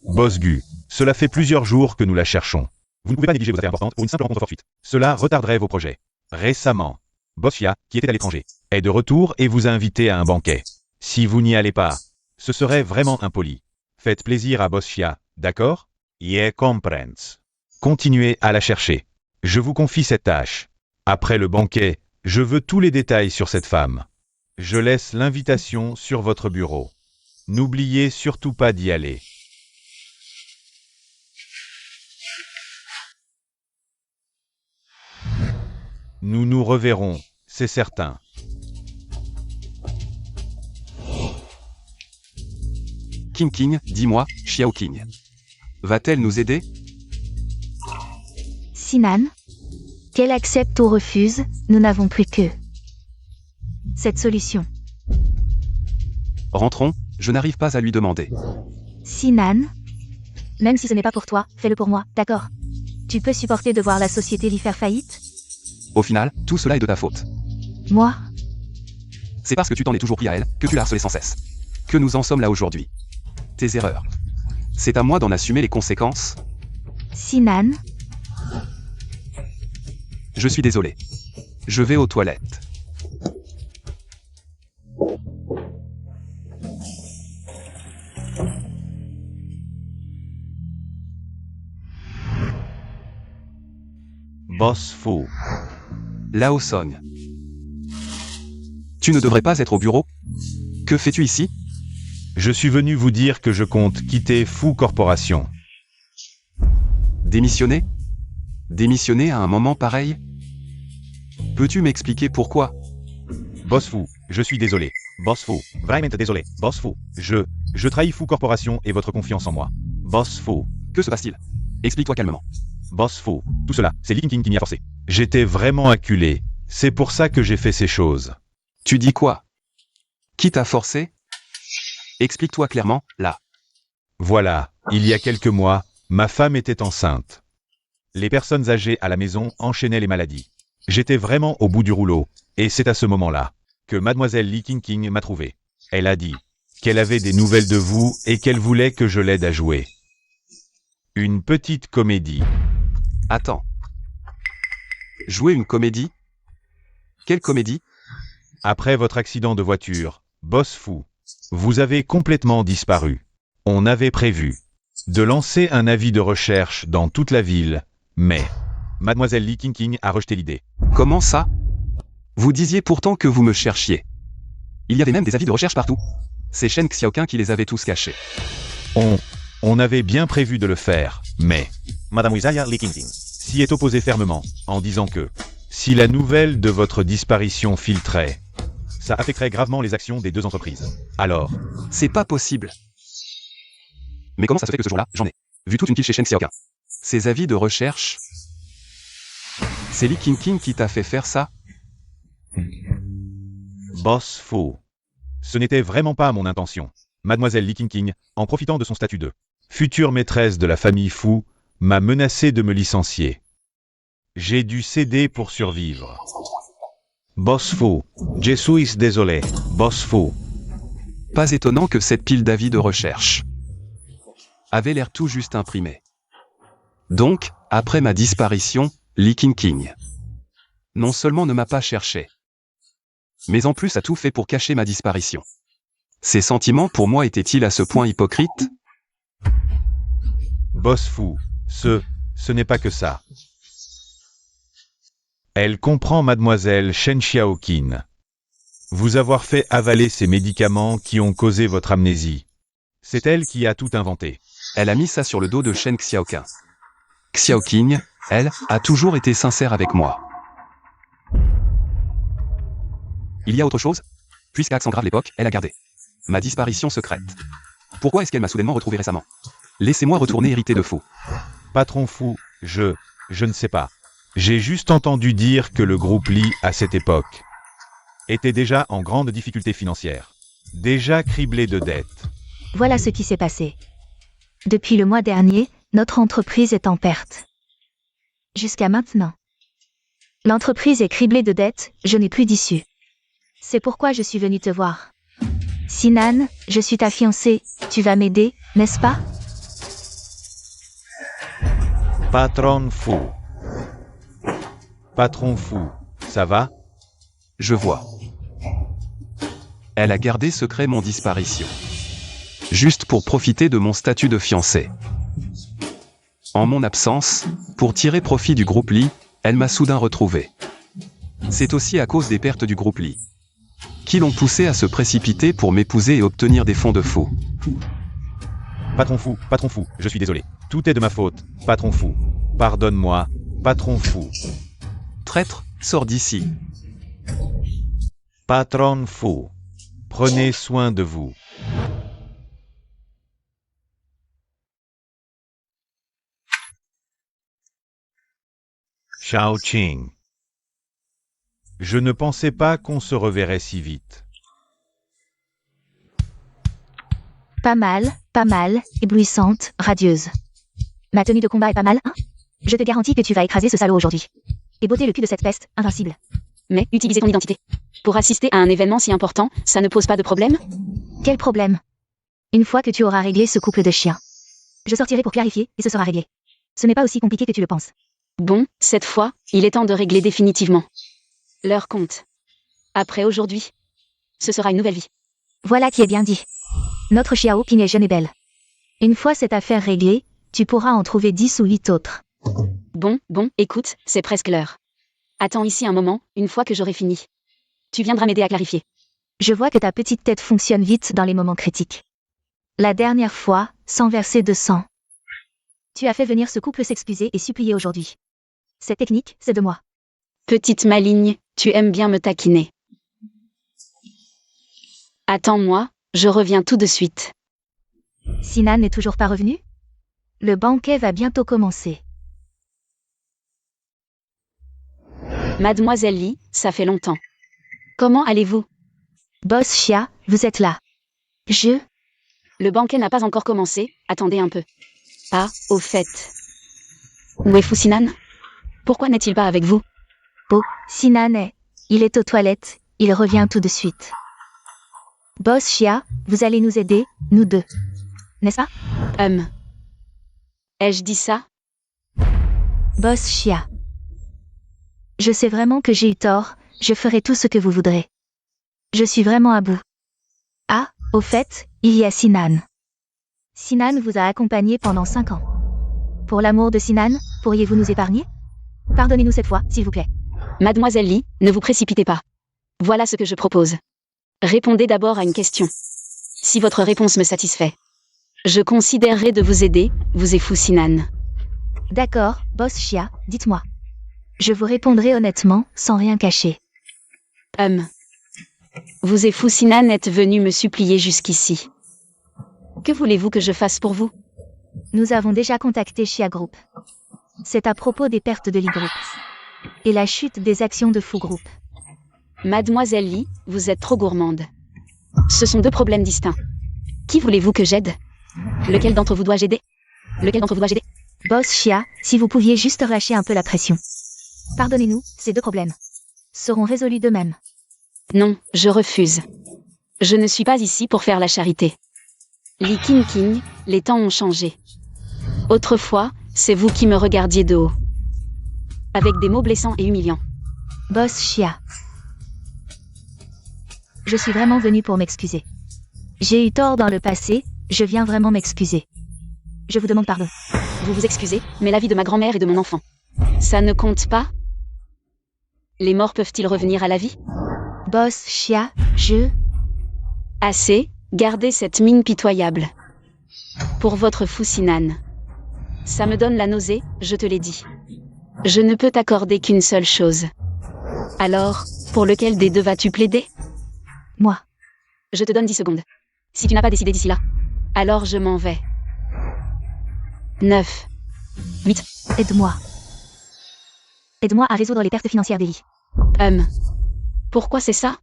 Boss Gu, cela fait plusieurs jours que nous la cherchons. Vous ne pouvez pas négliger vos affaires importantes pour une simple rencontre fortuite. Cela retarderait vos projets. Récemment, Boss Chia, qui était à l'étranger, est de retour et vous a invité à un banquet. Si vous n'y allez pas, ce serait vraiment impoli. Faites plaisir à Boss Chia, d'accord? Yeah, comprends. Continuez à la chercher. Je vous confie cette tâche. Après le banquet, je veux tous les détails sur cette femme. Je laisse l'invitation sur votre bureau. N'oubliez surtout pas d'y aller. Nous nous reverrons, c'est certain. King, dis-moi, Xiao King. Va-t-elle nous aider? Sinan. Qu'elle accepte ou refuse, nous n'avons plus que cette solution. Rentrons, je n'arrive pas à lui demander. Sinan. Même si ce n'est pas pour toi, fais-le pour moi, d'accord? Tu peux supporter de voir la société lui faire faillite? Au final, tout cela est de ta faute. Moi? C'est parce que tu t'en es toujours pris à elle, que tu l'as harcelée sans cesse. Que nous en sommes là aujourd'hui. Tes erreurs. C'est à moi d'en assumer les conséquences. Sinan. Je suis désolé. Je vais aux toilettes. Boss Fu. Lao Song. Tu ne devrais pas être au bureau? Que fais-tu ici? Je suis venu vous dire que je compte quitter Fu Corporation. Démissionner? Démissionner à un moment pareil? Peux-tu m'expliquer pourquoi? Boss Fu, Je suis désolé. Boss Fu. Vraiment désolé. Boss Fu. Je trahis Fu Corporation et votre confiance en moi. Boss Fu. Que se passe-t-il? Explique-toi calmement. Boss Fu. Tout cela, c'est Lee King qui m'y a forcé. J'étais vraiment acculé. C'est pour ça que j'ai fait ces choses. Tu dis quoi? Qui t'a forcé? Explique-toi clairement, là. Voilà, il y a quelques mois, ma femme était enceinte. Les personnes âgées à la maison enchaînaient les maladies. J'étais vraiment au bout du rouleau, et c'est à ce moment-là que mademoiselle Lee King m'a trouvé. Elle a dit qu'elle avait des nouvelles de vous et qu'elle voulait que je l'aide à jouer. Une petite comédie. Attends. Jouer une comédie? Quelle comédie? Après votre accident de voiture, Boss Fu, vous avez complètement disparu. On avait prévu de lancer un avis de recherche dans toute la ville, mais mademoiselle Lee King a rejeté l'idée. Comment ça? Vous disiez pourtant que vous me cherchiez. Il y avait même des avis de recherche partout. C'est Shen Xiaoqing qui les avait tous cachés. On avait bien prévu de le faire, mais mademoiselle Lee King s'y est opposée fermement, en disant que si la nouvelle de votre disparition filtrait, ça affecterait gravement les actions des deux entreprises. Alors, C'est pas possible. Mais comment ça se fait que ce jour-là, j'en ai vu toute une pile chez Shen Xiaoqing? Ces avis de recherche... C'est Lee King qui t'a fait faire ça? Boss Fu, ce n'était vraiment pas mon intention. Mademoiselle Lee King, en profitant de son statut de future maîtresse de la famille Fu, m'a menacé de me licencier. J'ai dû céder pour survivre. Boss Fu, je suis désolé, Boss Fu. Pas étonnant que cette pile d'avis de recherche avait l'air tout juste imprimée. Donc, après ma disparition, Lee King non seulement ne m'a pas cherché, mais en plus a tout fait pour cacher ma disparition. Ses sentiments pour moi étaient-ils à ce point hypocrites? Boss Fu, ce n'est pas que ça. Elle comprend mademoiselle Shen Xiaoqing. Vous avoir fait avaler ces médicaments qui ont causé votre amnésie. C'est elle qui a tout inventé. Elle a mis ça sur le dos de Shen Xiaoqing. Xiaoqing, elle, a toujours été sincère avec moi. Il y a autre chose? Puisqu'à grave l'époque, elle a gardé ma disparition secrète. Pourquoi est-ce qu'elle m'a soudainement retrouvé récemment? Laissez-moi retourner hériter de Fu. Patron Fu, je ne sais pas. J'ai juste entendu dire que le groupe Lee, à cette époque, était déjà en grande difficulté financière. Déjà criblé de dettes. Voilà ce qui s'est passé. Depuis le mois dernier, notre entreprise est en perte. Jusqu'à maintenant. L'entreprise est criblée de dettes, je n'ai plus d'issue. C'est pourquoi je suis venue te voir. Sinan, je suis ta fiancée, tu vas m'aider, n'est-ce pas? Patron Fu. Patron Fu, ça va? Je vois. Elle a gardé secret mon disparition. Juste pour profiter de mon statut de fiancé. En mon absence, pour tirer profit du groupe Lee, elle m'a soudain retrouvé. C'est aussi à cause des pertes du groupe Lee qui l'ont poussé à se précipiter pour m'épouser et obtenir des fonds de faux. Patron Fu, je suis désolé. Tout est de ma faute, Patron Fu. Pardonne-moi, Patron Fu. Traître, sors d'ici. Patron Fu. Prenez soin de vous. Xiaoqing. Je ne pensais pas qu'on se reverrait si vite. Pas mal, éblouissante, radieuse. Ma tenue de combat est pas mal, hein? Je te garantis que tu vas écraser ce salaud aujourd'hui. Et botter le cul de cette peste, invincible. Mais utiliser ton identité pour assister à un événement si important, ça ne pose pas de problème? Quel problème? Une fois que tu auras réglé ce couple de chiens. Je sortirai pour clarifier, et ce sera réglé. Ce n'est pas aussi compliqué que tu le penses. Bon, cette fois, il est temps de régler définitivement leur compte. Après aujourd'hui, ce sera une nouvelle vie. Voilà qui est bien dit. Notre Xiaoqing est jeune et belle. Une fois cette affaire réglée, tu pourras en trouver 10 ou 8 autres. Bon, écoute, c'est presque l'heure. Attends ici un moment, une fois que j'aurai fini. Tu viendras m'aider à clarifier. Je vois que ta petite tête fonctionne vite dans les moments critiques. La dernière fois, sans verser de sang. Tu as fait venir ce couple s'excuser et supplier aujourd'hui. Cette technique, c'est de moi. Petite maligne, tu aimes bien me taquiner. Attends-moi, je reviens tout de suite. Sinan n'est toujours pas revenu? Le banquet va bientôt commencer. Mademoiselle Lee, ça fait longtemps. Comment allez-vous? Boss Chia, vous êtes là. Le banquet n'a pas encore commencé, attendez un peu. Ah, au fait. Où est Fu Sinan? Pourquoi n'est-il pas avec vous? Sinan il est aux toilettes, il revient tout de suite. Boss Chia, vous allez nous aider, nous deux. N'est-ce pas? Ai-je dit ça? Boss Chia. Je sais vraiment que j'ai eu tort, je ferai tout ce que vous voudrez. Je suis vraiment à bout. Ah, au fait, il y a Sinan. Sinan vous a accompagné pendant 5 ans. Pour l'amour de Sinan, pourriez-vous nous épargner? Pardonnez-nous cette fois, s'il vous plaît. Mademoiselle Lee, ne vous précipitez pas. Voilà ce que je propose. Répondez d'abord à une question. Si votre réponse me satisfait, je considérerai de vous aider, vous et Fu Sinan. D'accord, Boss Chia, dites-moi. Je vous répondrai honnêtement, sans rien cacher. Vous et Fu Sinan êtes venus me supplier jusqu'ici. Que voulez-vous que je fasse pour vous? Nous avons déjà contacté Chia Group. C'est à propos des pertes de Lee Group. Et la chute des actions de Fu Group. Mademoiselle Lee, vous êtes trop gourmande. Ce sont deux problèmes distincts. Qui voulez-vous que j'aide? Lequel d'entre vous dois-je aider? Boss Chia, si vous pouviez juste relâcher un peu la pression. Pardonnez-nous, ces deux problèmes seront résolus d'eux-mêmes. Non, je refuse. Je ne suis pas ici pour faire la charité. Lee King, les temps ont changé. Autrefois, c'est vous qui me regardiez de haut. Avec des mots blessants et humiliants. Boss Chia. Je suis vraiment venu pour m'excuser. J'ai eu tort dans le passé, je viens vraiment m'excuser. Je vous demande pardon. Vous vous excusez, mais la vie de ma grand-mère et de mon enfant. Ça ne compte pas? Les morts peuvent-ils revenir à la vie? Boss Chia, Assez, gardez cette mine pitoyable. Pour votre Fu Sinan. Ça me donne la nausée, je te l'ai dit. Je ne peux t'accorder qu'une seule chose. Alors, pour lequel des deux vas-tu plaider? Moi. Je te donne 10 secondes. Si tu n'as pas décidé d'ici là, alors je m'en vais. 9. 8. Aide-moi. Aide-moi à résoudre les pertes financières d'Eli. Pourquoi c'est ça?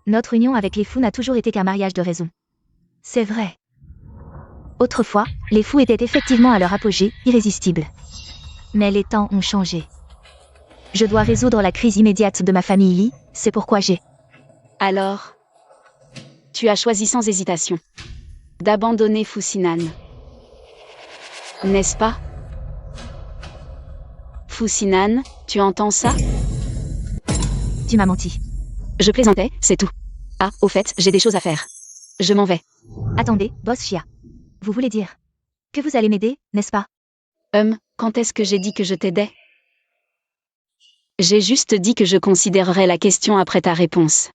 Notre union avec les fous n'a toujours été qu'un mariage de raison. C'est vrai. Autrefois, les fous étaient effectivement à leur apogée, irrésistibles. Mais les temps ont changé. Je dois résoudre la crise immédiate de ma famille Lee, c'est pourquoi j'ai... Alors, tu as choisi sans hésitation d'abandonner Fu Sinan. N'est-ce pas? Fu Sinan, tu entends ça? Tu m'as menti. Je plaisantais, c'est tout. Ah, au fait, j'ai des choses à faire. Je m'en vais. Attendez, Boss Chia. Vous voulez dire que vous allez m'aider, n'est-ce pas? Quand est-ce que j'ai dit que je t'aidais? J'ai juste dit que je considérerais la question après ta réponse.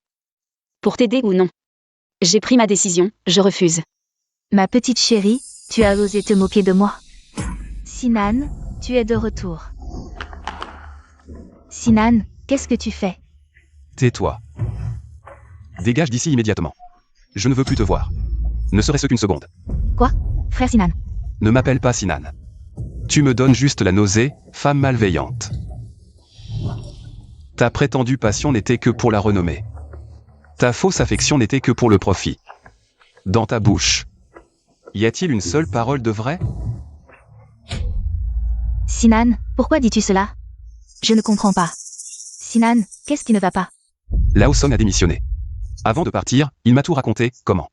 Pour t'aider ou non? J'ai pris ma décision, je refuse. Ma petite chérie, tu as osé te moquer de moi. Sinan, tu es de retour. Sinan, qu'est-ce que tu fais? Tais-toi. Dégage d'ici immédiatement. Je ne veux plus te voir. Ne serait-ce qu'une seconde. Quoi? Frère Sinan. Ne m'appelle pas Sinan. Tu me donnes juste la nausée, femme malveillante. Ta prétendue passion n'était que pour la renommée. Ta fausse affection n'était que pour le profit. Dans ta bouche, y a-t-il une seule parole de vrai? Sinan, pourquoi dis-tu cela? Je ne comprends pas. Sinan, qu'est-ce qui ne va pas? Lao Song a démissionné. Avant de partir, il m'a tout raconté, comment.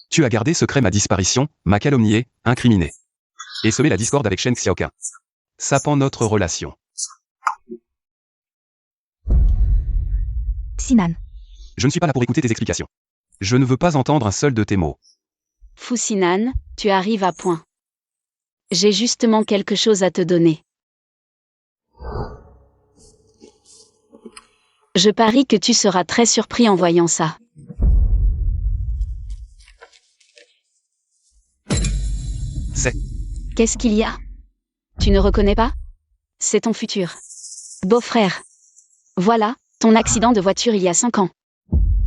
Tu as gardé secret ma disparition, m'a calomnié, incriminé. Et semé la discorde avec Shen Xiaoqing. Sapant notre relation. Sinan. Je ne suis pas là pour écouter tes explications. Je ne veux pas entendre un seul de tes mots. Fu Sinan, tu arrives à point. J'ai justement quelque chose à te donner. Je parie que tu seras très surpris en voyant ça. C'est... Qu'est-ce qu'il y a? Tu ne reconnais pas? C'est ton futur beau-frère. Voilà, ton accident de voiture il y a 5 ans.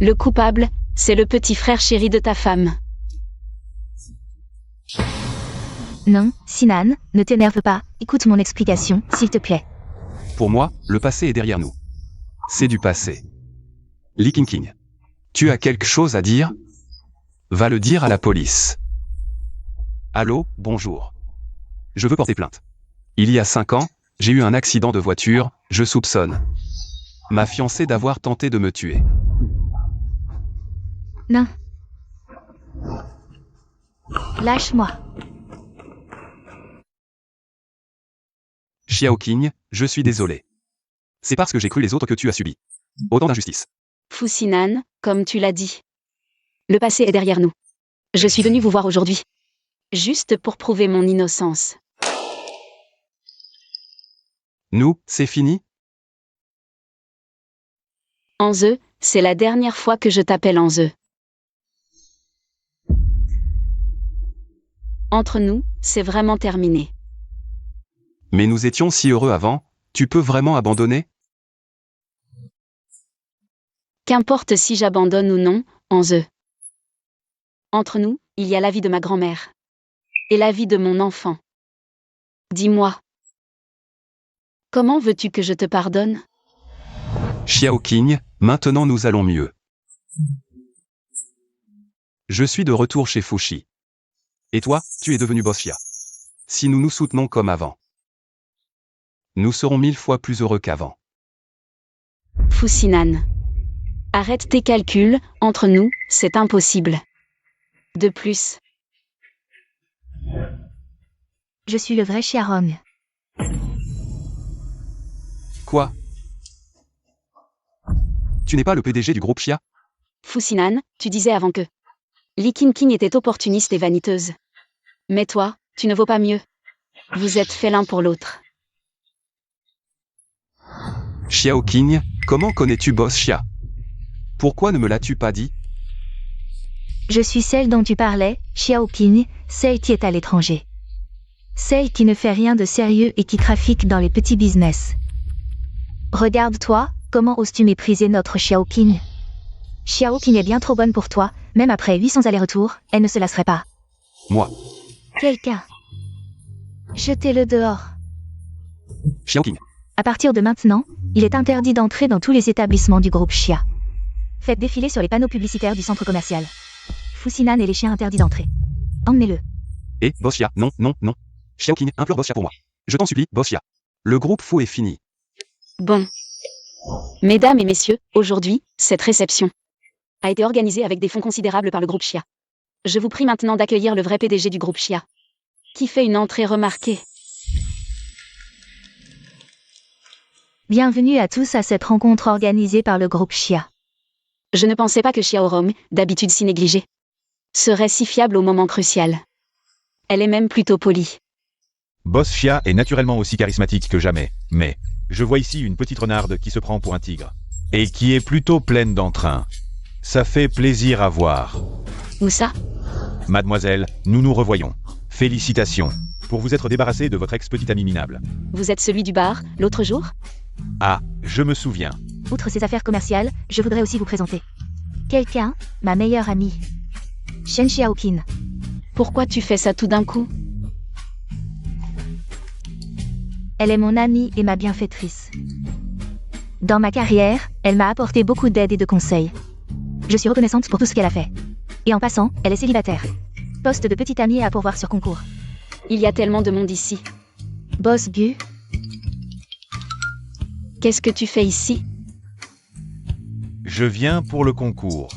Le coupable, C'est le petit frère chéri de ta femme. Non, Sinan, ne t'énerve pas, écoute mon explication, s'il te plaît. Pour moi, le passé est derrière nous. C'est du passé. Lee King. Tu as quelque chose à dire? Va le dire à la police. Allô, bonjour. Je veux porter plainte. Il y a 5 ans, j'ai eu un accident de voiture, je soupçonne ma fiancée d'avoir tenté de me tuer. Non. Lâche-moi. Xiao King, je suis désolé. C'est parce que j'ai cru les autres que tu as subi autant d'injustice. Fu Sinan, comme tu l'as dit. Le passé est derrière nous. Je suis venu vous voir aujourd'hui. Juste pour prouver mon innocence. Nous, c'est fini? Anze, c'est la dernière fois que je t'appelle Anze. Entre nous, c'est vraiment terminé. Mais nous étions si heureux avant, tu peux vraiment abandonner? Qu'importe si j'abandonne ou non, Anze. Entre nous, il y a la vie de ma grand-mère. Et la vie de mon enfant. Dis-moi. Comment veux-tu que je te pardonne? Xiao King, maintenant nous allons mieux. Je suis de retour chez Fushi. Et toi, tu es devenu boss Xia. Si nous nous soutenons comme avant, nous serons 1000 fois plus heureux qu'avant. Fu Sinan. Arrête tes calculs, entre nous, c'est impossible. De plus. Je suis le vrai Xiaorong. Quoi? Tu n'es pas le PDG du groupe Xia? Fu Sinan, tu disais avant que Lee King était opportuniste et vaniteuse. Mais toi, tu ne vaux pas mieux. Vous êtes faits l'un pour l'autre. Xiao King, comment connais-tu boss Xia? Pourquoi ne me l'as-tu pas dit? Je suis celle dont tu parlais, Xiao King, celle qui est à l'étranger. Celle qui ne fait rien de sérieux et qui trafique dans les petits business. Regarde-toi, comment oses-tu mépriser notre Xiao King? Xiao King est bien trop bonne pour toi, même après 800 allers-retours, elle ne se lasserait pas. Moi. Quelqu'un. Jetez-le dehors. Xiao King. À partir de maintenant, il est interdit d'entrer dans tous les établissements du groupe Xia. Faites défiler sur les panneaux publicitaires du centre commercial. Fu Sinan et les chiens interdits d'entrer. Emmenez-le. Et, boss Xia, non, non, non. Xiao King, implore boss Xia pour moi. Je t'en supplie, boss Xia. Le groupe Fu est fini. Bon. Mesdames et messieurs, aujourd'hui, cette réception a été organisée avec des fonds considérables par le groupe Xia. Je vous prie maintenant d'accueillir le vrai PDG du groupe Xia, qui fait une entrée remarquée. Bienvenue à tous à cette rencontre organisée par le groupe Xia. Je ne pensais pas que Xiaorong, d'habitude si négligée, serait si fiable au moment crucial. Elle est même plutôt polie. Boss Xia est naturellement aussi charismatique que jamais, mais je vois ici une petite renarde qui se prend pour un tigre. Et qui est plutôt pleine d'entrain. Ça fait plaisir à voir. Où ça? Mademoiselle, nous nous revoyons. Félicitations pour vous être débarrassé de votre ex-petite amie minable. Vous êtes celui du bar, l'autre jour? Ah, je me souviens. Outre ces affaires commerciales, je voudrais aussi vous présenter quelqu'un, ma meilleure amie. Shen Xiaoqin. Pourquoi tu fais ça tout d'un coup? Elle est mon amie et ma bienfaitrice. Dans ma carrière, elle m'a apporté beaucoup d'aide et de conseils. Je suis reconnaissante pour tout ce qu'elle a fait. Et en passant, elle est célibataire. Poste de petite amie à pourvoir sur concours. Il y a tellement de monde ici. Boss Bu. Qu'est-ce que tu fais ici? Je viens pour le concours.